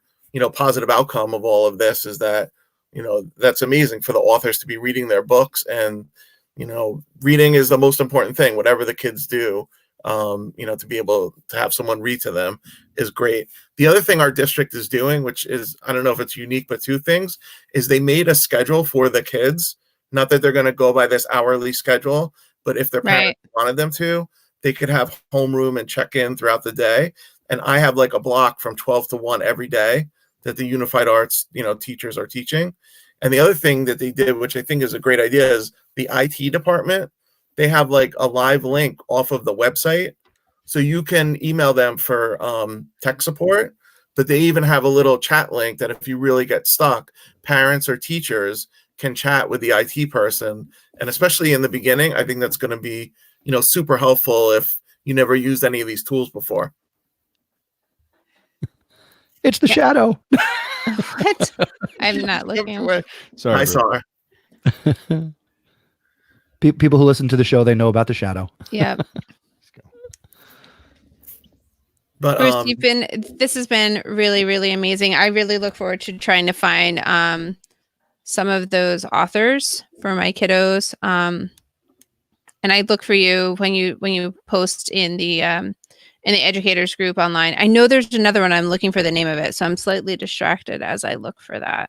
positive outcome of all of this, is that, that's amazing for the authors to be reading their books. And, reading is the most important thing, whatever the kids do. To be able to have someone read to them is great. The other thing our district is doing, which is, I don't know if it's unique, but 2 things, is they made a schedule for the kids. Not that they're going to go by this hourly schedule, but if their parents wanted them to, they could have homeroom and check in throughout the day. And I have like a block from 12 to 1 every day that the Unified Arts, teachers are teaching. And the other thing that they did, which I think is a great idea, is the IT department. They have like a live link off of the website. So you can email them for tech support, but they even have a little chat link that if you really get stuck, parents or teachers can chat with the IT person. And especially in the beginning, I think that's going to be, super helpful if you never used any of these tools before. It's the shadow. What? I'm not looking. Sorry, I saw her. People who listen to the show, they know about the shadow. Yeah. But Bruce, this has been really, really amazing. I really look forward to trying to find some of those authors for my kiddos. And I look for you when you post in the educators group online. I know there's another one. I'm looking for the name of it, so I'm slightly distracted as I look for that.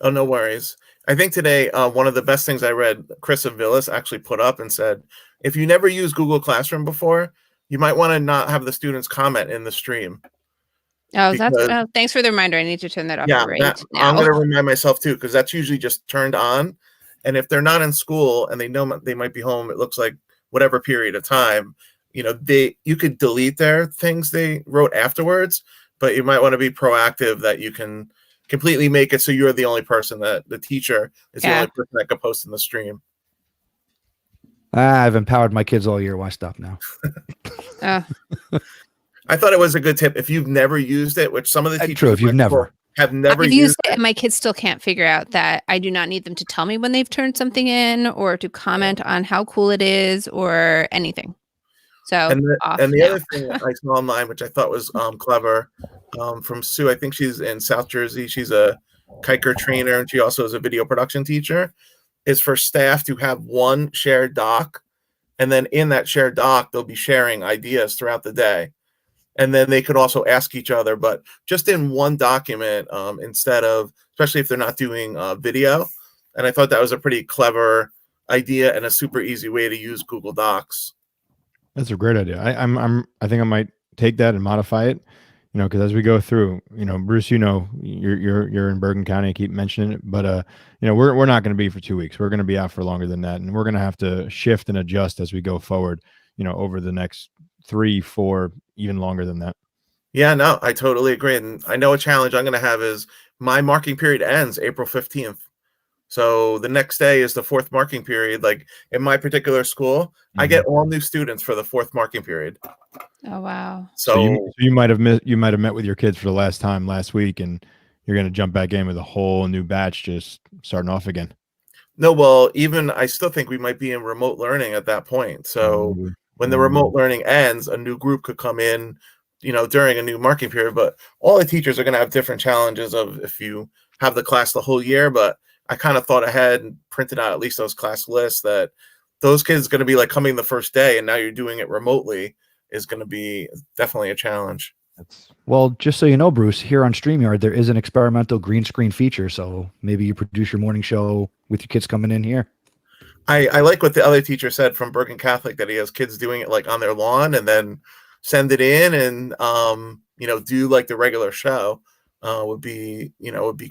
Oh, no worries. I think today, one of the best things I read, Chris of Villas actually put up and said, if you never used Google Classroom before, you might want to not have the students comment in the stream. Oh, thanks for the reminder. I need to turn that off now. I'm going to remind myself too, because that's usually just turned on. And if they're not in school and they know they might be home, it looks like whatever period of time, you could delete their things they wrote afterwards, but you might want to be proactive that you can completely make it so you're the only person, that the teacher is the only person that can post in the stream. I've empowered my kids all year. Why stop now? I thought it was a good tip. If you've never used it, which some of the teachers true, if you've never have never used it, and my kids still can't figure out that I do not need them to tell me when they've turned something in or to comment on how cool it is or anything. So and the other thing I saw online, which I thought was clever, from Sue, I think she's in South Jersey. She's a Kiker trainer, and she also is a video production teacher, is for staff to have one shared doc. And then in that shared doc, they'll be sharing ideas throughout the day. And then they could also ask each other, but just in one document, instead of, especially if they're not doing video. And I thought that was a pretty clever idea and a super easy way to use Google Docs. That's a great idea. I think I might take that and modify it, because as we go through, Bruce, you're in Bergen County, I keep mentioning it, but we're not going to be for 2 weeks. We're going to be out for longer than that, and we're going to have to shift and adjust as we go forward, over the next 3, 4, even longer than that. Yeah, no, I totally agree. And I know a challenge I'm going to have is my marking period ends April 15th. So the next day is the 4th marking period. Like in my particular school, I get all new students for the 4th marking period. Oh, wow. So you might have met with your kids for the last time last week, and you're going to jump back in with a whole new batch, just starting off again. No, well, even I still think we might be in remote learning at that point. So when the remote learning ends, a new group could come in, during a new marking period. But all the teachers are going to have different challenges of if you have the class the whole year. But I kind of thought ahead and printed out at least those class lists that those kids are going to be like coming the first day, and now you're doing it remotely is going to be definitely a challenge. Well, just so you know, Bruce, here on StreamYard, there is an experimental green screen feature. So maybe you produce your morning show with your kids coming in here. I like what the other teacher said from Bergen Catholic, that he has kids doing it like on their lawn and then send it in and, do like the regular show would be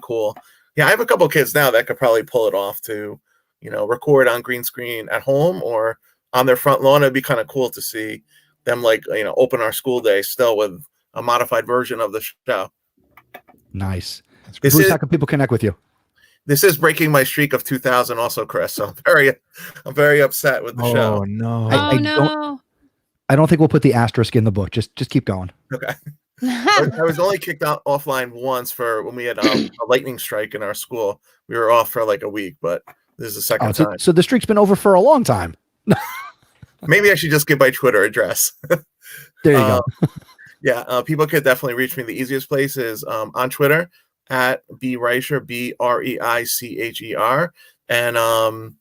cool. Yeah, I have a couple of kids now that could probably pull it off to, record on green screen at home or on their front lawn. It'd be kind of cool to see them open our school day still with a modified version of the show. Nice. Bruce, how can people connect with you? This is breaking my streak of 2,000 also, Chris. So I'm very upset with the show. Oh no. I don't think we'll put the asterisk in the book. Just keep going. Okay. I was only kicked out offline once for when we had a lightning strike in our school. We were off for like a week, but this is the second time. So the streak's been over for a long time. Maybe I should just give my Twitter address. There you go. Yeah, people could definitely reach me. The easiest place is on Twitter at BReicher, BREICHER, and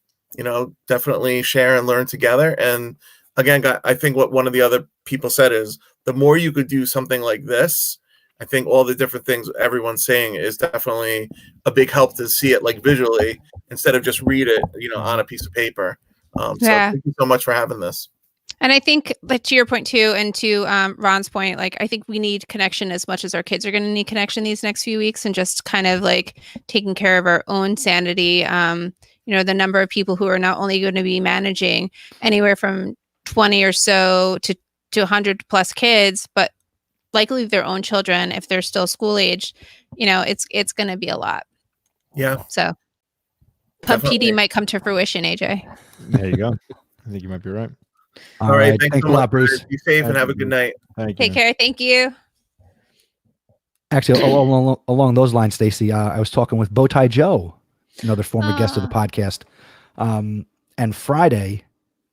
definitely share and learn together. And again, I think what one of the other people said is the more you could do something like this, I think all the different things everyone's saying is definitely a big help to see it like visually instead of just read it, on a piece of paper. So thank you so much for having this. And I think that to your point too, and to Ron's point, like I think we need connection as much as our kids are going to need connection these next few weeks, and just kind of like taking care of our own sanity. The number of people who are not only going to be managing anywhere from 20 or so to 100 plus kids, but likely their own children, if they're still school age, it's going to be a lot. Yeah. So PPD might come to fruition, AJ. There you go. I think you might be right. All right. Thanks a lot, Bruce. Be safe and have a good night. Take care. Thank you. Actually, along those lines, Stacey, I was talking with Bowtie Joe, another former guest of the podcast. And Friday,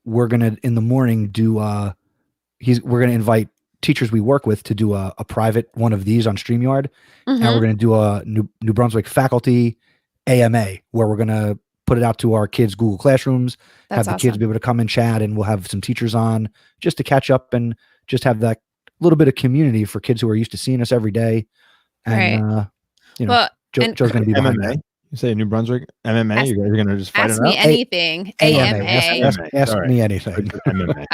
we're gonna in the morning do. We're gonna invite teachers we work with to do a private one of these on StreamYard, and we're gonna do a New Brunswick faculty AMA where we're gonna put it out to our kids' Google Classrooms, have the kids be able to come and chat, and we'll have some teachers on just to catch up and just have that little bit of community for kids who are used to seeing us every day. And, Joe's going to be behind that. You say New Brunswick MMA? You're going to just fight it out? Ask me anything. AMA. Ask me anything. MMA.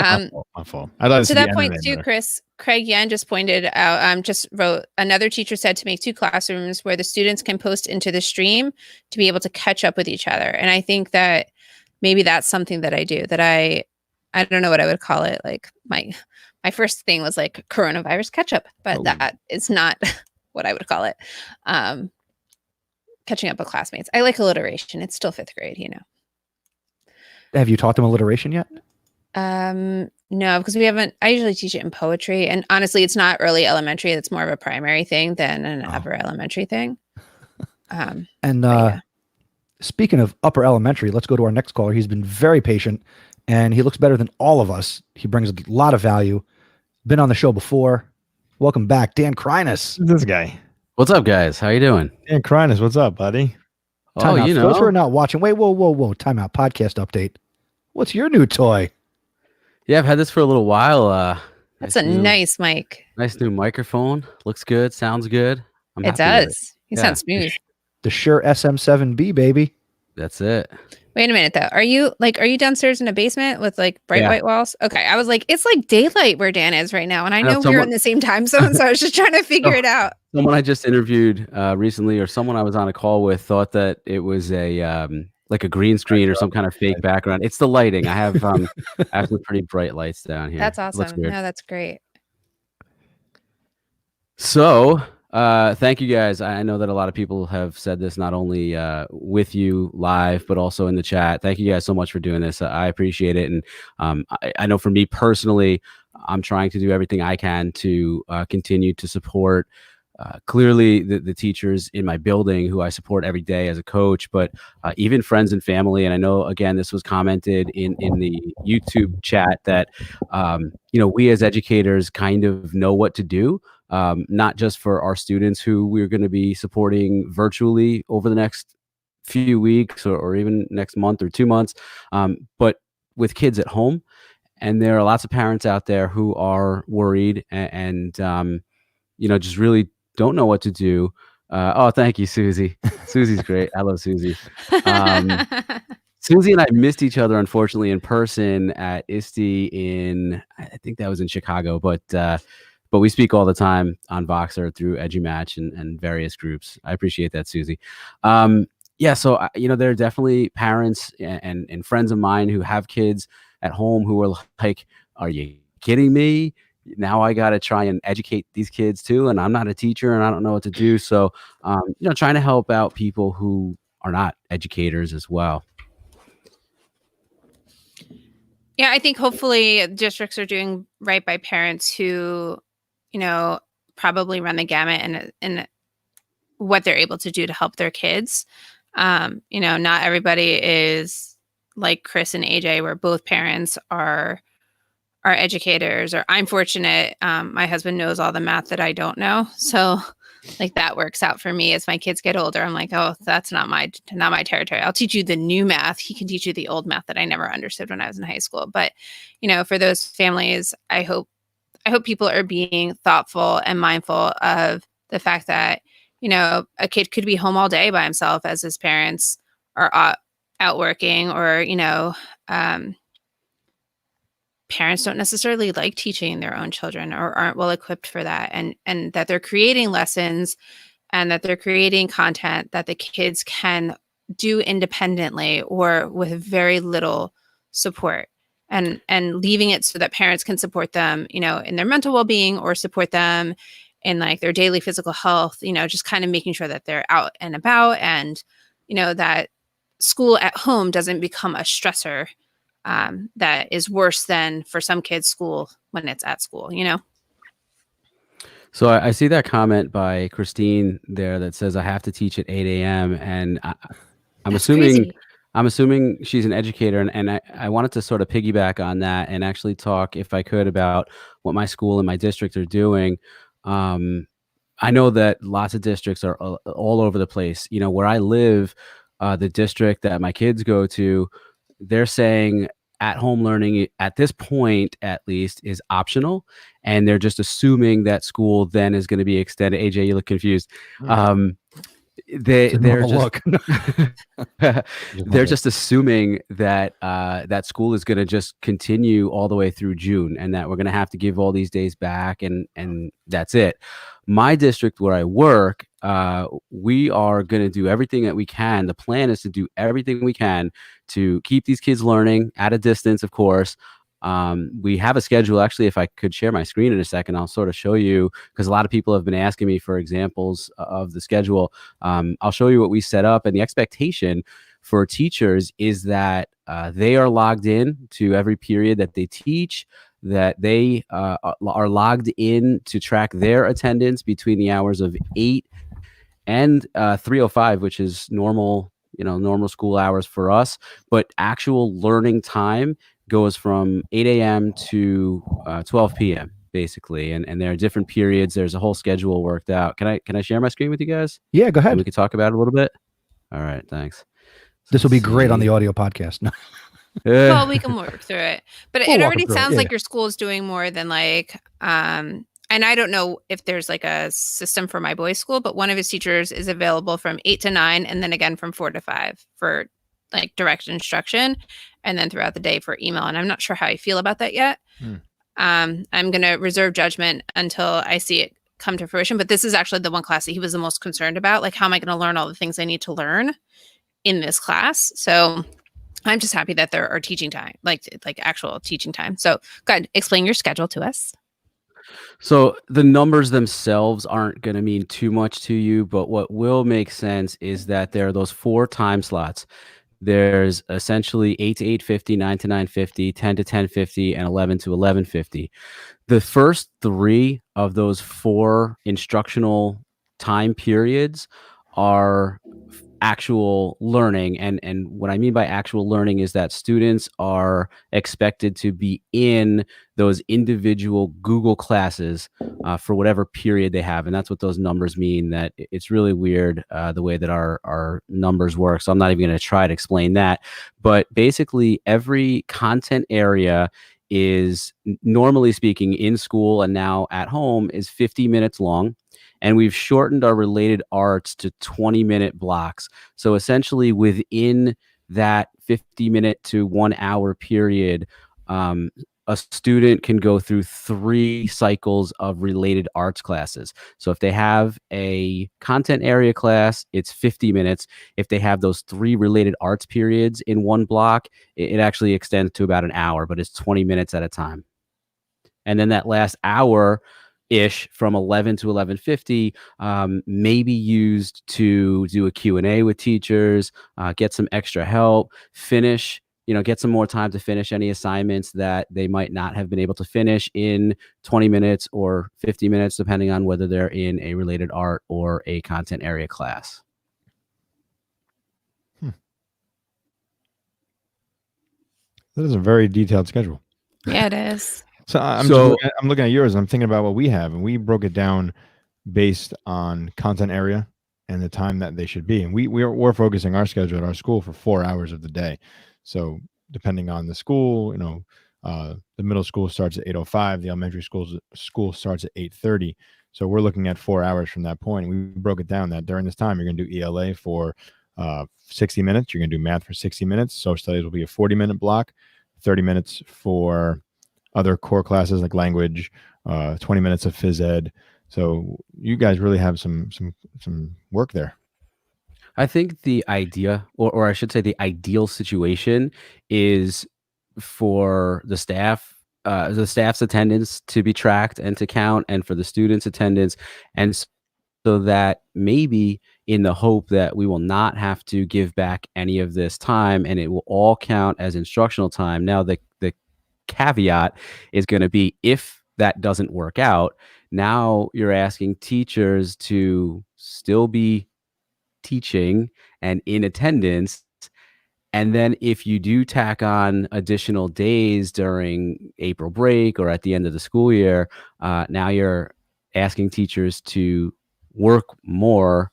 My fault. To that point too, Chris, Craig Yen just pointed out, just wrote, another teacher said to make 2 classrooms where the students can post into the stream to be able to catch up with each other. And I think that maybe that's something that I do, that I don't know what I would call it. Like my first thing was like coronavirus catch up, but that is not what I would call it. Catching up with classmates. I like alliteration. It's still 5th grade, Have you taught them alliteration yet? No, because we haven't. I usually teach it in poetry, and honestly, it's not early elementary. It's more of a primary thing than an upper elementary thing. Speaking of upper elementary, let's go to our next caller. He's been very patient, and he looks better than all of us. He brings a lot of value. Been on the show before. Welcome back, Dan Krynas. This guy. What's up, guys? How you doing? Dan Krynas, what's up, buddy? For those who are not watching, whoa. Time out. Podcast update. What's your new toy? Yeah, I've had this for a little while. That's nice mic. Nice new microphone. Looks good. Sounds good. It does. You sound smooth. The Shure SM7B, baby. That's it. Wait a minute though. Are you downstairs in a basement with like bright white walls? Okay. I was like, it's like daylight where Dan is right now. And I know we're in the same time zone. So I was just trying to figure it out. Someone I just interviewed recently, or someone I was on a call with, thought that it was a like a green screen or some kind of fake background. It's the lighting. I have some pretty bright lights down here. That's awesome. No, that's great. So thank you guys. I know that a lot of people have said this, not only with you live, but also in the chat. Thank you guys so much for doing this. I appreciate it. And I know for me personally, I'm trying to do everything I can to continue to support clearly the teachers in my building who I support every day as a coach, but even friends and family. And I know, again, this was commented in the YouTube chat that, we as educators kind of know what to do. Not just for our students who we're going to be supporting virtually over the next few weeks or even next month or 2 months, but with kids at home. And there are lots of parents out there who are worried and just really don't know what to do. Thank you, Susie. Susie's great. I love Susie. Susie and I missed each other, unfortunately, in person at ISTE I think that was in Chicago, but we speak all the time on Voxer through EduMatch and various groups. I appreciate that, Susie. So there are definitely parents and friends of mine who have kids at home who are like, "Are you kidding me? Now I got to try and educate these kids too. And I'm not a teacher and I don't know what to do. So, trying to help out people who are not educators as well. Yeah, I think hopefully districts are doing right by parents who, probably run the gamut and what they're able to do to help their kids. Not everybody is like Chris and AJ, where both parents are educators. Or I'm fortunate. My husband knows all the math that I don't know, so like that works out for me. As my kids get older, I'm like, oh, that's not my territory. I'll teach you the new math. He can teach you the old math that I never understood when I was in high school. But for those families, I hope people are being thoughtful and mindful of the fact that a kid could be home all day by himself as his parents are out working, or parents don't necessarily like teaching their own children or aren't well equipped for that, and that they're creating lessons and that they're creating content that the kids can do independently or with very little support, and leaving it so that parents can support them in their mental well-being or support them in like their daily physical health, just kind of making sure that they're out and about, and that school at home doesn't become a stressor that is worse than, for some kids, school when it's at school. So I see that comment by Christine there that says I have to teach at 8 a.m. and I'm assuming she's an educator, and I wanted to sort of piggyback on that and actually talk, if I could, about what my school and my district are doing. I know that lots of districts are all over the place. Where I live, the district that my kids go to, they're saying at-home learning at this point, at least, is optional, and they're just assuming that school then is going to be extended. AJ, you look confused. They're just assuming that that school is going to just continue all the way through June, and that we're going to have to give all these days back, and that's it. My district where I work, we are going to do everything that we can. The plan is to do everything we can to keep these kids learning at a distance, of course. We have a schedule. Actually, if I could share my screen in a second, I'll sort of show you, because a lot of people have been asking me for examples of the schedule. I'll show you what we set up, and the expectation for teachers is that they are logged in to every period that they teach, that they are logged in to track their attendance between the hours of 8 and 3:05, which is normal school hours for us. But actual learning time goes from 8 a.m. to 12 p.m. basically, and there are different periods. There's a whole schedule worked out. Can I share my screen with you guys? Yeah, go ahead. And we can talk about it a little bit. All right, thanks. This will be great on the audio podcast. No. Well, we can work through it, but it already sounds like your school is doing more than like, and I don't know if there's like a system for my boys' school, but one of his teachers is available from 8 to 9, and then again from 4 to 5 for like direct instruction, and then throughout the day for email. And I'm not sure how I feel about that yet. I'm going to reserve judgment until I see it come to fruition. But this is actually the one class that he was the most concerned about. Like, how am I going to learn all the things I need to learn in this class? So I'm just happy that there are teaching time, like actual teaching time. So go ahead, explain your schedule to us. So the numbers themselves aren't going to mean too much to you, but what will make sense is that there are those 4 time slots. There's essentially 8 to 8:50, 9 to 9:50, 10 to 10:50, and 11 to 11:50. The first 3 of those 4 instructional time periods are actual learning, and what I mean by actual learning is that students are expected to be in those individual Google classes for whatever period they have, and that's what those numbers mean. That it's really weird the way that our numbers work, so I'm not even going to try to explain that. But basically, every content area is, normally speaking, in school and now at home, is 50 minutes long. And we've shortened our related arts to 20-minute blocks. So essentially within that 50-minute to 1 hour period, a student can go through 3 cycles of related arts classes. So if they have a content area class, it's 50 minutes. If they have those 3 related arts periods in one block, it actually extends to about an hour, but it's 20 minutes at a time. And then that last hour ish from 11 to 11:50 maybe used to do a Q&A with teachers, get some extra help, finish, get some more time to finish any assignments that they might not have been able to finish in 20 minutes or 50 minutes, depending on whether they're in a related art or a content area class. That is a very detailed schedule. Yeah, it is. So I'm looking at yours. I'm thinking about what we have, and we broke it down based on content area and the time that they should be. And we're focusing our schedule at our school for 4 hours of the day. So depending on the school, the middle school starts at 8:05. The elementary school starts at 8:30. So we're looking at 4 hours from that point. We broke it down that during this time, you're going to do ELA for 60 minutes. You're going to do math for 60 minutes. Social studies will be a 40-minute block, 30 minutes for other core classes like language, 20 minutes of phys ed. So you guys really have some work there. I think the idea, or I should say the ideal situation, is for the staff's attendance to be tracked and to count, and for the students' attendance, and so that maybe in the hope that we will not have to give back any of this time and it will all count as instructional time. Now, the caveat is going to be, if that doesn't work out, now you're asking teachers to still be teaching and in attendance. And then if you do tack on additional days during April break or at the end of the school year, now you're asking teachers to work more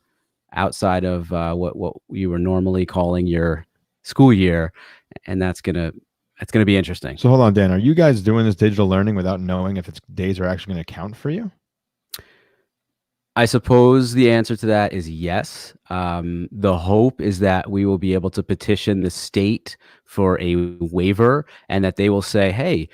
outside of what you were normally calling your school year. And that's going to be interesting. So hold on, Dan, are you guys doing this digital learning without knowing if its days are actually going to count for you? I suppose the answer to that is yes. The hope is that we will be able to petition the state for a waiver, and that they will say, hey,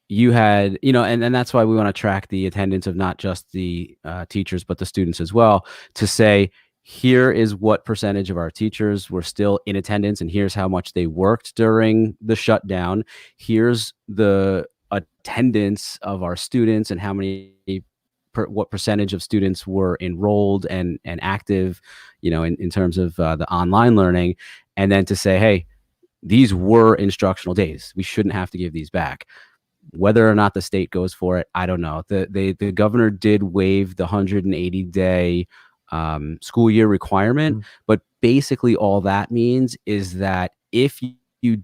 you had, and that's why we want to track the attendance of not just the teachers, but the students as well, to say, here is what percentage of our teachers were still in attendance, and here's how much they worked during the shutdown. Here's the attendance of our students and how many what percentage of students were enrolled and active, in terms of the online learning, and then to say, hey, these were instructional days. We shouldn't have to give these back. Whether or not the state goes for it, I don't know. The governor did waive the 180-day school year requirement, but basically all that means is that if you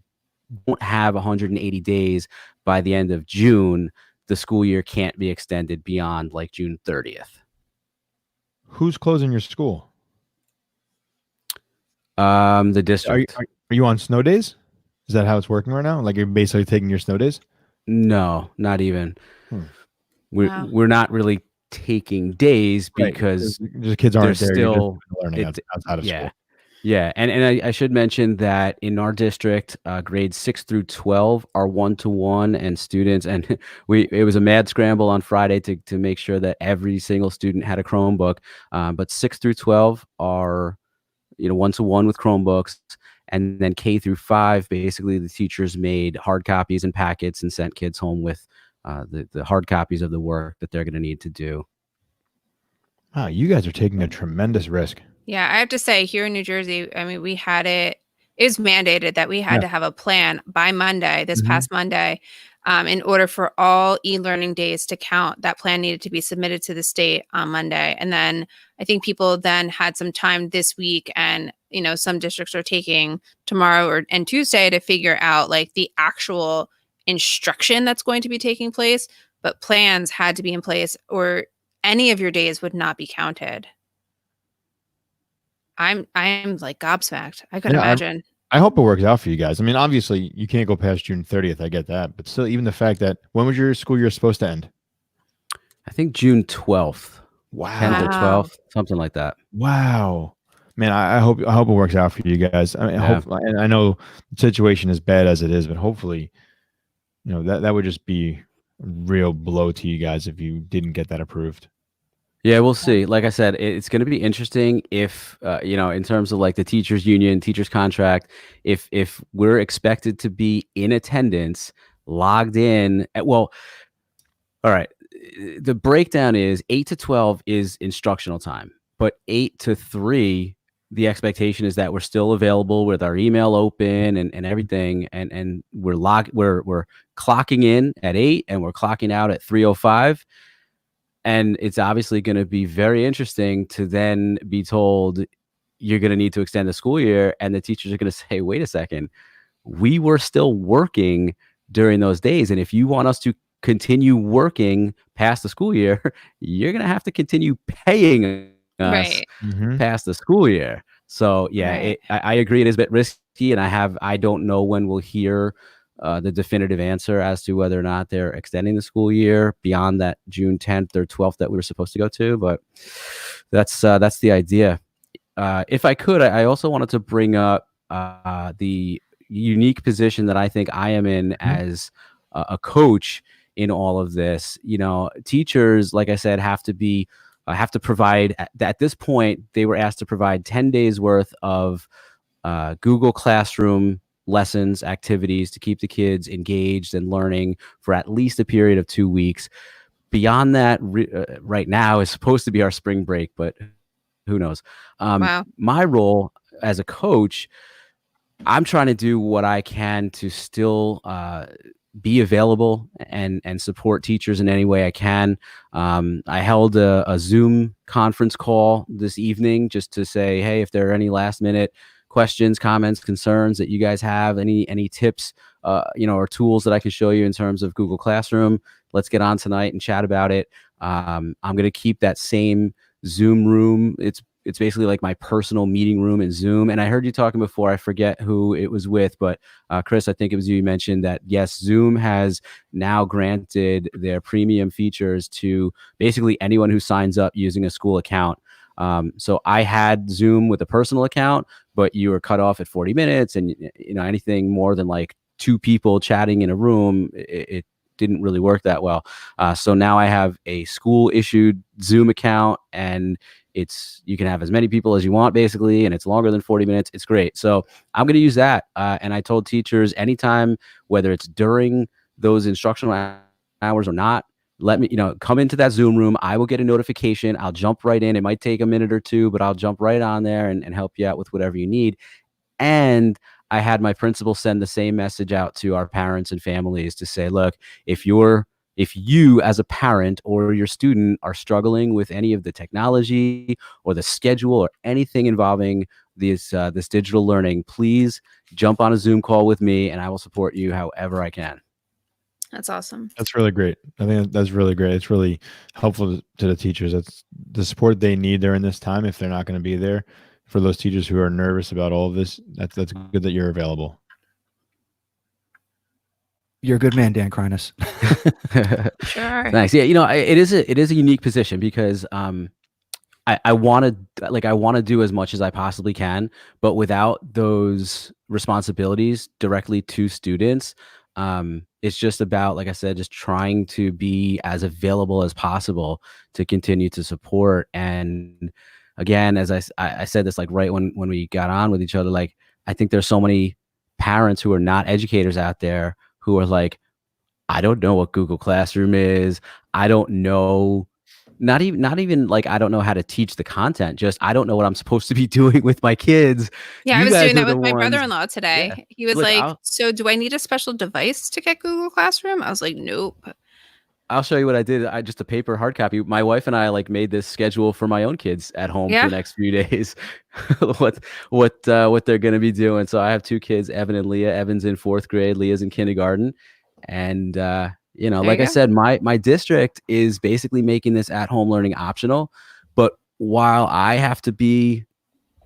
don't have 180 days by the end of June, the school year can't be extended beyond like June 30th. Who's closing your school? The district. Are you on snow days? Is that how it's working right now? Like you're basically taking your snow days? No, not even. We're not really taking days because the kids aren't there. Still learning outside of school. Yeah, and I should mention that in our district, grades 6 through 12 are 1-to-1, and students, and it was a mad scramble on Friday to make sure that every single student had a Chromebook. But 6 through 12 are 1-to-1 with Chromebooks, and then K through 5, basically the teachers made hard copies and packets and sent kids home with the hard copies of the work that they're going to need to do. Wow, you guys are taking a tremendous risk. Yeah, I have to say, here in New Jersey, I mean, it was mandated that we had to have a plan by Monday, this past Monday, in order for all e-learning days to count. That plan needed to be submitted to the state on Monday. And then I think people then had some time this week, and, some districts are taking tomorrow and Tuesday to figure out like the actual instruction that's going to be taking place, but plans had to be in place or any of your days would not be counted. I'm like gobsmacked. I couldn't imagine. I hope it works out for you guys. I mean, obviously you can't go past June 30th. I get that, but still, even the fact that when was your school year supposed to end? I think June 12th. Wow. 10th or 12th, something like that. Wow, man. I hope it works out for you guys. I mean, and I know the situation is bad as it is, but hopefully, that would just be a real blow to you guys if you didn't get that approved. Yeah, we'll see. Like I said, it's going to be interesting if, in terms of like the teachers union, teachers contract, if we're expected to be in attendance, logged in. Well, All right. The breakdown is 8 to 12 is instructional time, but 8 to 3, the expectation is that we're still available with our email open and everything. And we're clocking in at 8 and we're clocking out at 3:05. And it's obviously going to be very interesting to then be told you're going to need to extend the school year. And the teachers are going to say, wait a second, we were still working during those days. And if you want us to continue working past the school year, you're going to have to continue paying us past the school year. So yeah, I agree. It is a bit risky, and I don't know when we'll hear the definitive answer as to whether or not they're extending the school year beyond that June 10th or 12th that we were supposed to go to. But that's the idea. If I could, I also wanted to bring up the unique position that I think I am in as a coach in all of this. You know, teachers, like I said, have to provide, at this point, they were asked to provide 10 days worth of Google Classroom lessons, activities to keep the kids engaged and learning for at least a period of 2 weeks. Beyond that, right now is supposed to be our spring break, but who knows? Wow. My role as a coach, I'm trying to do what I can to still be available and support teachers in any way I can. I held a Zoom conference call this evening just to say, hey, if there are any last minute questions, comments, concerns that you guys have, any tips, or tools that I can show you in terms of Google Classroom, let's get on tonight and chat about it. I'm going to keep that same Zoom room. It's basically like my personal meeting room in Zoom. And I heard you talking before, I forget who it was with, but Chris, I think it was you mentioned that, yes, Zoom has now granted their premium features to basically anyone who signs up using a school account. So I had Zoom with a personal account, but you were cut off at 40 minutes, and anything more than like 2 people chatting in a room, it didn't really work that well. So now I have a school issued Zoom account, and you can have as many people as you want basically, and it's longer than 40 minutes. It's great. So I'm going to use that. And I told teachers anytime, whether it's during those instructional hours or not, let me, come into that Zoom room. I will get a notification. I'll jump right in. It might take a minute or 2, but I'll jump right on there and help you out with whatever you need. And I had my principal send the same message out to our parents and families to say, look, if you as a parent or your student are struggling with any of the technology or the schedule or anything involving this digital learning, please jump on a Zoom call with me and I will support you however I can. That's awesome. That's really great. I think that's really great. It's really helpful to the teachers. That's the support they need during this time if they're not going to be there. For those teachers who are nervous about all of this, that's good that you're available. You're a good man, Dan Krynas. Sure. Nice. Yeah, it is a unique position because I want to do as much as I possibly can, but without those responsibilities directly to students, it's just about, like I said, just trying to be as available as possible to continue to support. And again, as I said this like right when we got on with each other, like I think there's so many parents who are not educators out there who are like, I don't know what Google Classroom is. I don't know, not even like, I don't know how to teach the content. Just, I don't know what I'm supposed to be doing with my kids. Yeah, You I was guys doing are that the with my ones- brother-in-law today. Yeah. He was Look, like, so do I need a special device to get Google Classroom? I was like, nope. I'll show you what I did. I just a paper hard copy. My wife and I like made this schedule for my own kids at home for the next few days. what they're going to be doing. So I have 2 kids, Evan and Leah. Evan's in 4th grade. Leah's in kindergarten. And like I said, my district is basically making this at-home learning optional. But while I have to be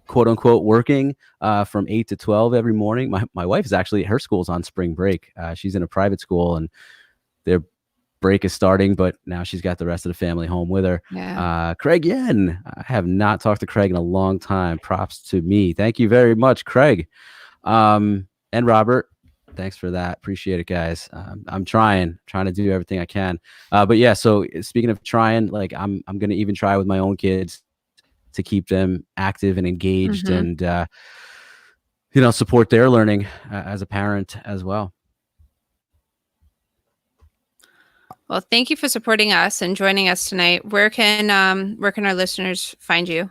quote unquote working from 8 to 12 every morning, my wife is actually, her school's on spring break. She's in a private school and their break is starting, but now she's got the rest of the family home with her. Yeah. Craig Yen. I have not talked to Craig in a long time. Props to me. Thank you very much, Craig. And Robert, thanks for that. Appreciate it, guys. I'm trying to do everything I can. But yeah, so speaking of trying, like I'm going to even try with my own kids to keep them active and engaged and, support their learning as a parent as well. Well, thank you for supporting us and joining us tonight. Where can our listeners find you?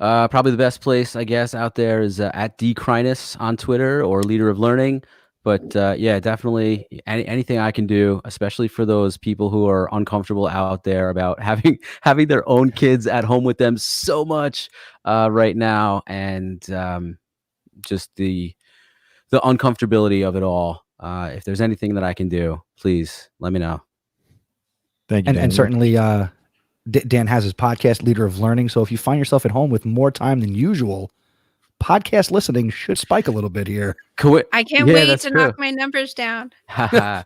Probably the best place, I guess, out there is at dcrinus on Twitter or Leader of Learning. But yeah, definitely anything I can do, especially for those people who are uncomfortable out there about having their own kids at home with them so much right now, and just the uncomfortability of it all. If there's anything that I can do, please let me know. Thank you, Dan. And certainly Dan has his podcast, Leader of Learning. So if you find yourself at home with more time than usual, podcast listening should spike a little bit here. I can't wait to knock my numbers down.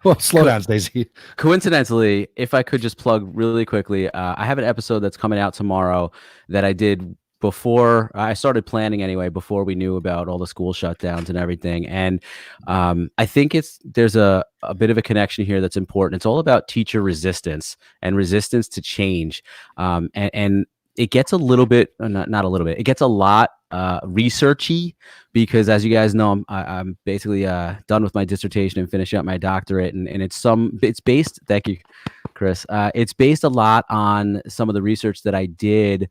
Well, slow down, Stacey. Coincidentally, if I could just plug really quickly, I have an episode that's coming out tomorrow that I did before I started planning anyway, before we knew about all the school shutdowns and everything. And I think there's a bit of a connection here that's important. It's all about teacher resistance and resistance to change. And it gets a little bit, not a little bit, it gets a lot researchy, because as you guys know, I'm basically done with my dissertation and finishing up my doctorate. And it's based, thank you, Chris. It's based a lot on some of the research that I did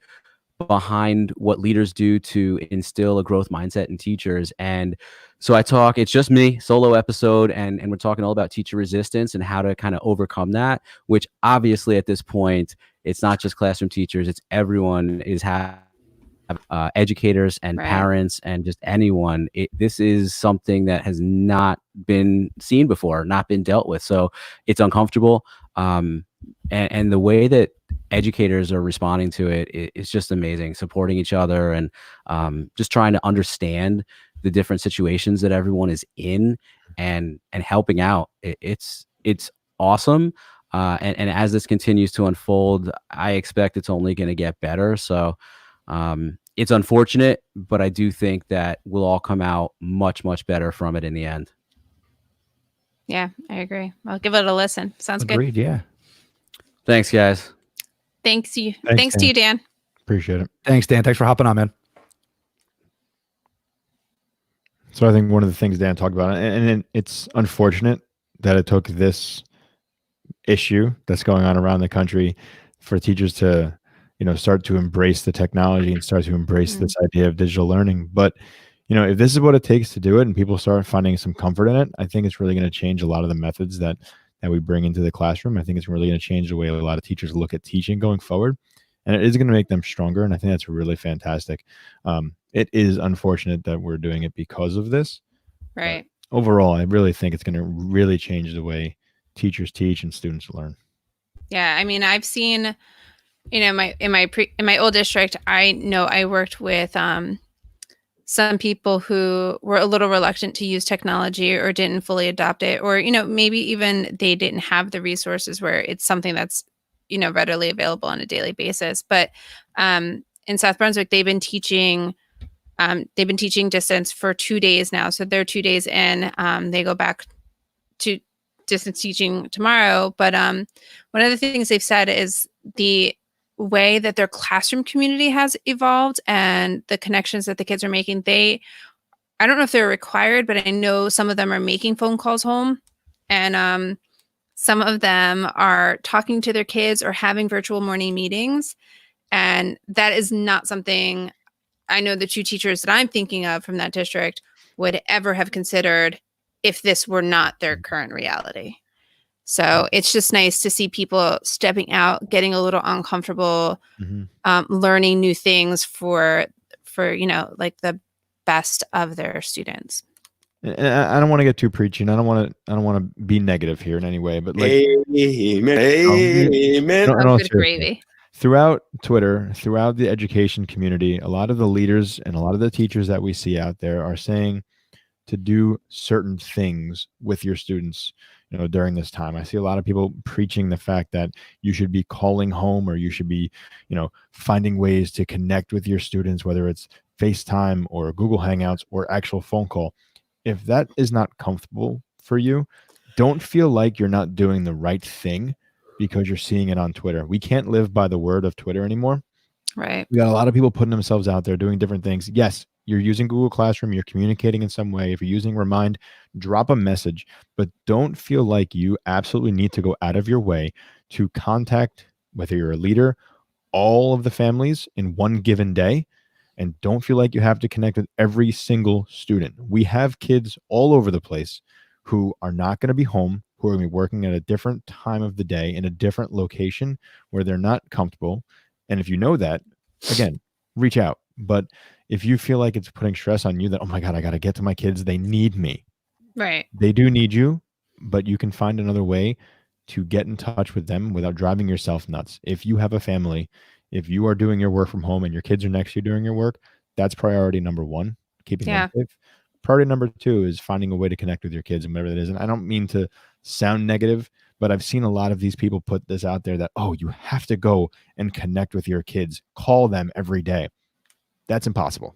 behind what leaders do to instill a growth mindset in teachers. And so it's just me, solo episode, and we're talking all about teacher resistance and how to kind of overcome that, which obviously at this point, it's not just classroom teachers, it's everyone educators and parents and just anyone. This is something that has not been seen before, not been dealt with. So it's uncomfortable. And the way that educators are responding to it's just amazing, supporting each other and just trying to understand the different situations that everyone is in and helping out. It's awesome. And as this continues to unfold, I expect it's only going to get better. So it's unfortunate, but I do think that we'll all come out much, much better from it in the end. Yeah, I agree. I'll give it a listen. Sounds Agreed, good. Yeah. Thanks, guys. Thanks to you, Dan. Appreciate it. Thanks, Dan. Thanks for hopping on, man. So I think one of the things Dan talked about, and it's unfortunate that it took this issue that's going on around the country for teachers to, start to embrace the technology and start to embrace this idea of digital learning. But, if this is what it takes to do it and people start finding some comfort in it, I think it's really going to change a lot of the methods that we bring into the classroom. I think it's really going to change the way a lot of teachers look at teaching going forward. And it is going to make them stronger. And I think that's really fantastic. It is unfortunate that we're doing it because of this. Right. But overall, I really think it's going to really change the way teachers teach and students learn. Yeah. I mean, I've seen, in my old district, I know I worked with some people who were a little reluctant to use technology or didn't fully adopt it, or, maybe even they didn't have the resources where it's something that's, readily available on a daily basis. But in South Brunswick, they've been teaching distance for 2 days now. So they're 2 days in. They go back to distance teaching tomorrow. But one of the things they've said is the way that their classroom community has evolved and the connections that the kids are making. I don't know if they're required, but I know some of them are making phone calls home, and some of them are talking to their kids or having virtual morning meetings. And that is not something I know the 2 teachers that I'm thinking of from that district would ever have considered if this were not their current reality. So it's just nice to see people stepping out, getting a little uncomfortable, learning new things for like the best of their students. And I don't want to get too preachy, and I don't want to be negative here in any way, but like, Gravy. Throughout Twitter, throughout the education community, a lot of the leaders and a lot of the teachers that we see out there are saying to do certain things with your students, during this time. I see a lot of people preaching the fact that you should be calling home, or you should be, finding ways to connect with your students, whether it's FaceTime or Google Hangouts or actual phone call. If that is not comfortable for you, don't feel like you're not doing the right thing because you're seeing it on Twitter. We can't live by the word of Twitter anymore. Right. We got a lot of people putting themselves out there doing different things. Yes, you're using Google Classroom, you're communicating in some way, if you're using Remind, drop a message, but don't feel like you absolutely need to go out of your way to contact, whether you're a leader, all of the families in one given day. And don't feel like you have to connect with every single student. We have kids all over the place who are not going to be home, who are going to be working at a different time of the day in a different location where they're not comfortable. And if you know that, again, reach out. But if you feel like it's putting stress on you that, oh my God, I got to get to my kids, they need me. Right. They do need you, but you can find another way to get in touch with them without driving yourself nuts. If you have a family, if you are doing your work from home and your kids are next to you doing your work, that's priority number one, keeping them safe. Priority number two is finding a way to connect with your kids and whatever that is. And I don't mean to sound negative, but I've seen a lot of these people put this out there that, oh, you have to go and connect with your kids, call them every day. That's impossible.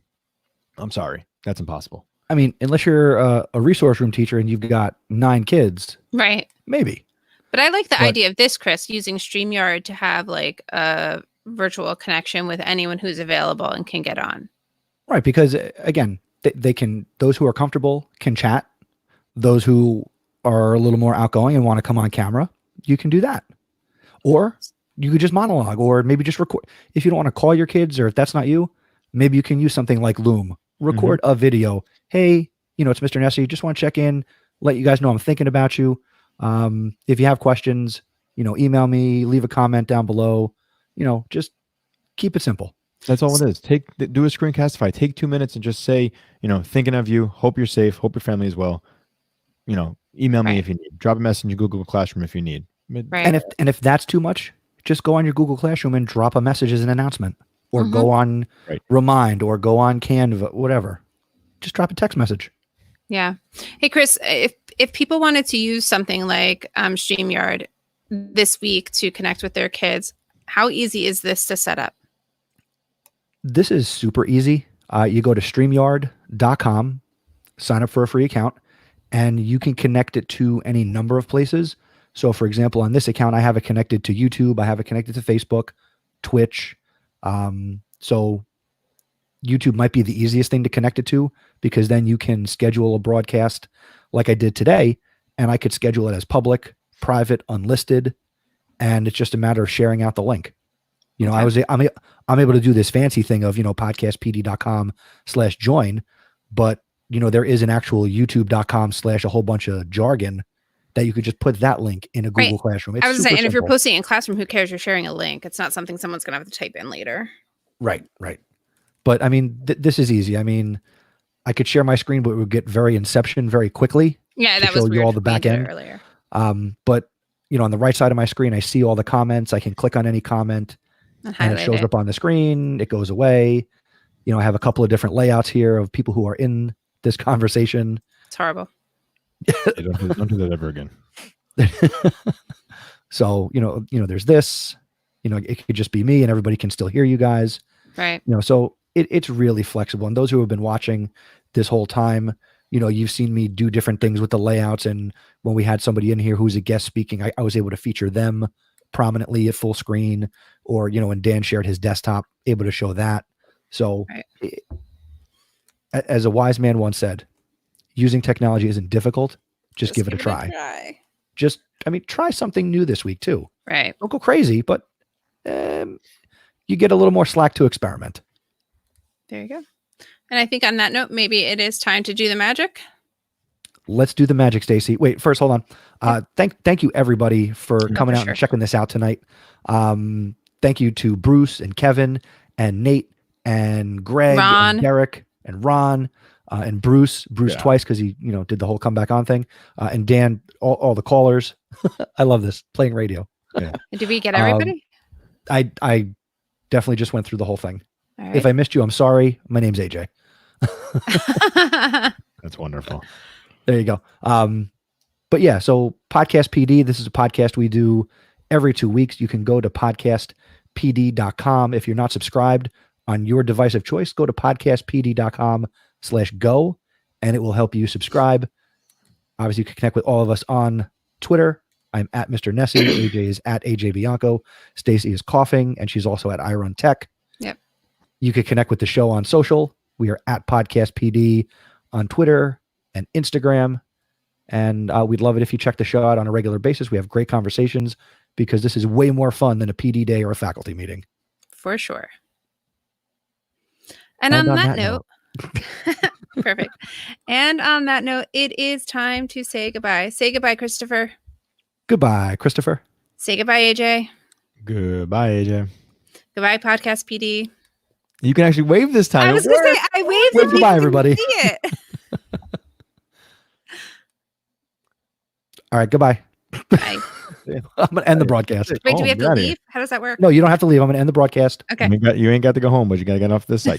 I'm sorry. That's impossible. I mean, unless you're a resource room teacher and you've got 9 kids, right? Maybe. But I like the idea of this, Chris, using StreamYard to have like a virtual connection with anyone who's available and can get on. Right, because again, they can, those who are comfortable can chat. Those who are a little more outgoing and want to come on camera, you can do that. Or you could just monologue, or maybe just record. If you don't want to call your kids, or if that's not you, maybe you can use something like Loom. Record a video. Hey, it's Mr. Nessie. Just want to check in, let you guys know I'm thinking about you. If you have questions, email me, leave a comment down below. Just keep it simple. That's all it is. Do a screencastify. Take 2 minutes and just say, thinking of you. Hope you're safe. Hope your family is well. Email me if you need. Drop a message in Google Classroom if you need. Right. And if that's too much, just go on your Google Classroom and drop a message as an announcement, or go on Remind, or go on Canva, whatever. Just drop a text message. Yeah. Hey, Chris, if people wanted to use something like StreamYard this week to connect with their kids, how easy is this to set up? This is super easy. You go to StreamYard.com, sign up for a free account, and you can connect it to any number of places. So, for example, on this account, I have it connected to YouTube. I have it connected to Facebook, Twitch. So YouTube might be the easiest thing to connect it to, because then you can schedule a broadcast like I did today, and I could schedule it as public, private, unlisted, and it's just a matter of sharing out the link. I'm able to do this fancy thing of, podcastpd.com/join, but there is an actual youtube.com/ a whole bunch of jargon that you could just put that link in a Google Classroom. It's I was saying, and if you're simple. posting in Classroom, who cares? You're sharing a link. It's not something someone's going to have to type in later. Right. But I mean, this is easy. I mean, I could share my screen, but it would get very Inception very quickly. Yeah, to that was show weird you all the back end earlier. But on the right side of my screen, I see all the comments. I can click on any comment, and it shows up on the screen. It goes away. I have a couple of different layouts here of people who are in this conversation. It's horrible. Don't do that ever again. So, there's this, it could just be me and everybody can still hear you guys. Right. So it's really flexible. And those who have been watching this whole time, you've seen me do different things with the layouts. And when we had somebody in here who's a guest speaking, I was able to feature them prominently at full screen, or, when Dan shared his desktop, able to show that. So as a wise man once said, using technology isn't difficult. Just give it a try. Try something new this week too. Right. Don't go crazy, but you get a little more slack to experiment. There you go. And I think on that note, maybe it is time to do the magic. Let's do the magic, Stacey. Wait, first, hold on. Thank you everybody for coming out and checking this out tonight. Thank you to Bruce and Kevin and Nate and Greg and Derek and Ron and Bruce twice, because he did the whole comeback on thing, and Dan, all the callers. I love this, playing radio. Yeah. Did we get everybody? I definitely just went through the whole thing. Right. If I missed you, I'm sorry. My name's AJ. That's wonderful. There you go. But yeah, so Podcast PD, this is a podcast we do every 2 weeks. You can go to podcastpd.com. If you're not subscribed on your device of choice, go to podcastpd.com/go, and it will help you subscribe. Obviously, you can connect with all of us on Twitter. I'm at Mr. Nessie. AJ is at AJ Bianco. Stacey is coughing, and she's also at iRun Tech. Yep. You can connect with the show on social. We are at PodcastPD on Twitter and Instagram. And we'd love it if you check the show out on a regular basis. We have great conversations because this is way more fun than a PD day or a faculty meeting. For sure. And on that note, perfect. And on that note, it is time to say goodbye. Say goodbye, Christopher. Goodbye, Christopher. Say goodbye, AJ. Goodbye, AJ. Goodbye, Podcast PD. You can actually wave this time. I was going to say, I waved. Wave goodbye, everybody. See it. All right, goodbye. Bye. I'm going to end the broadcast. Wait, do we have to leave? How does that work? No, you don't have to leave. I'm going to end the broadcast. Okay. You ain't got to go home, but you got to get off this site.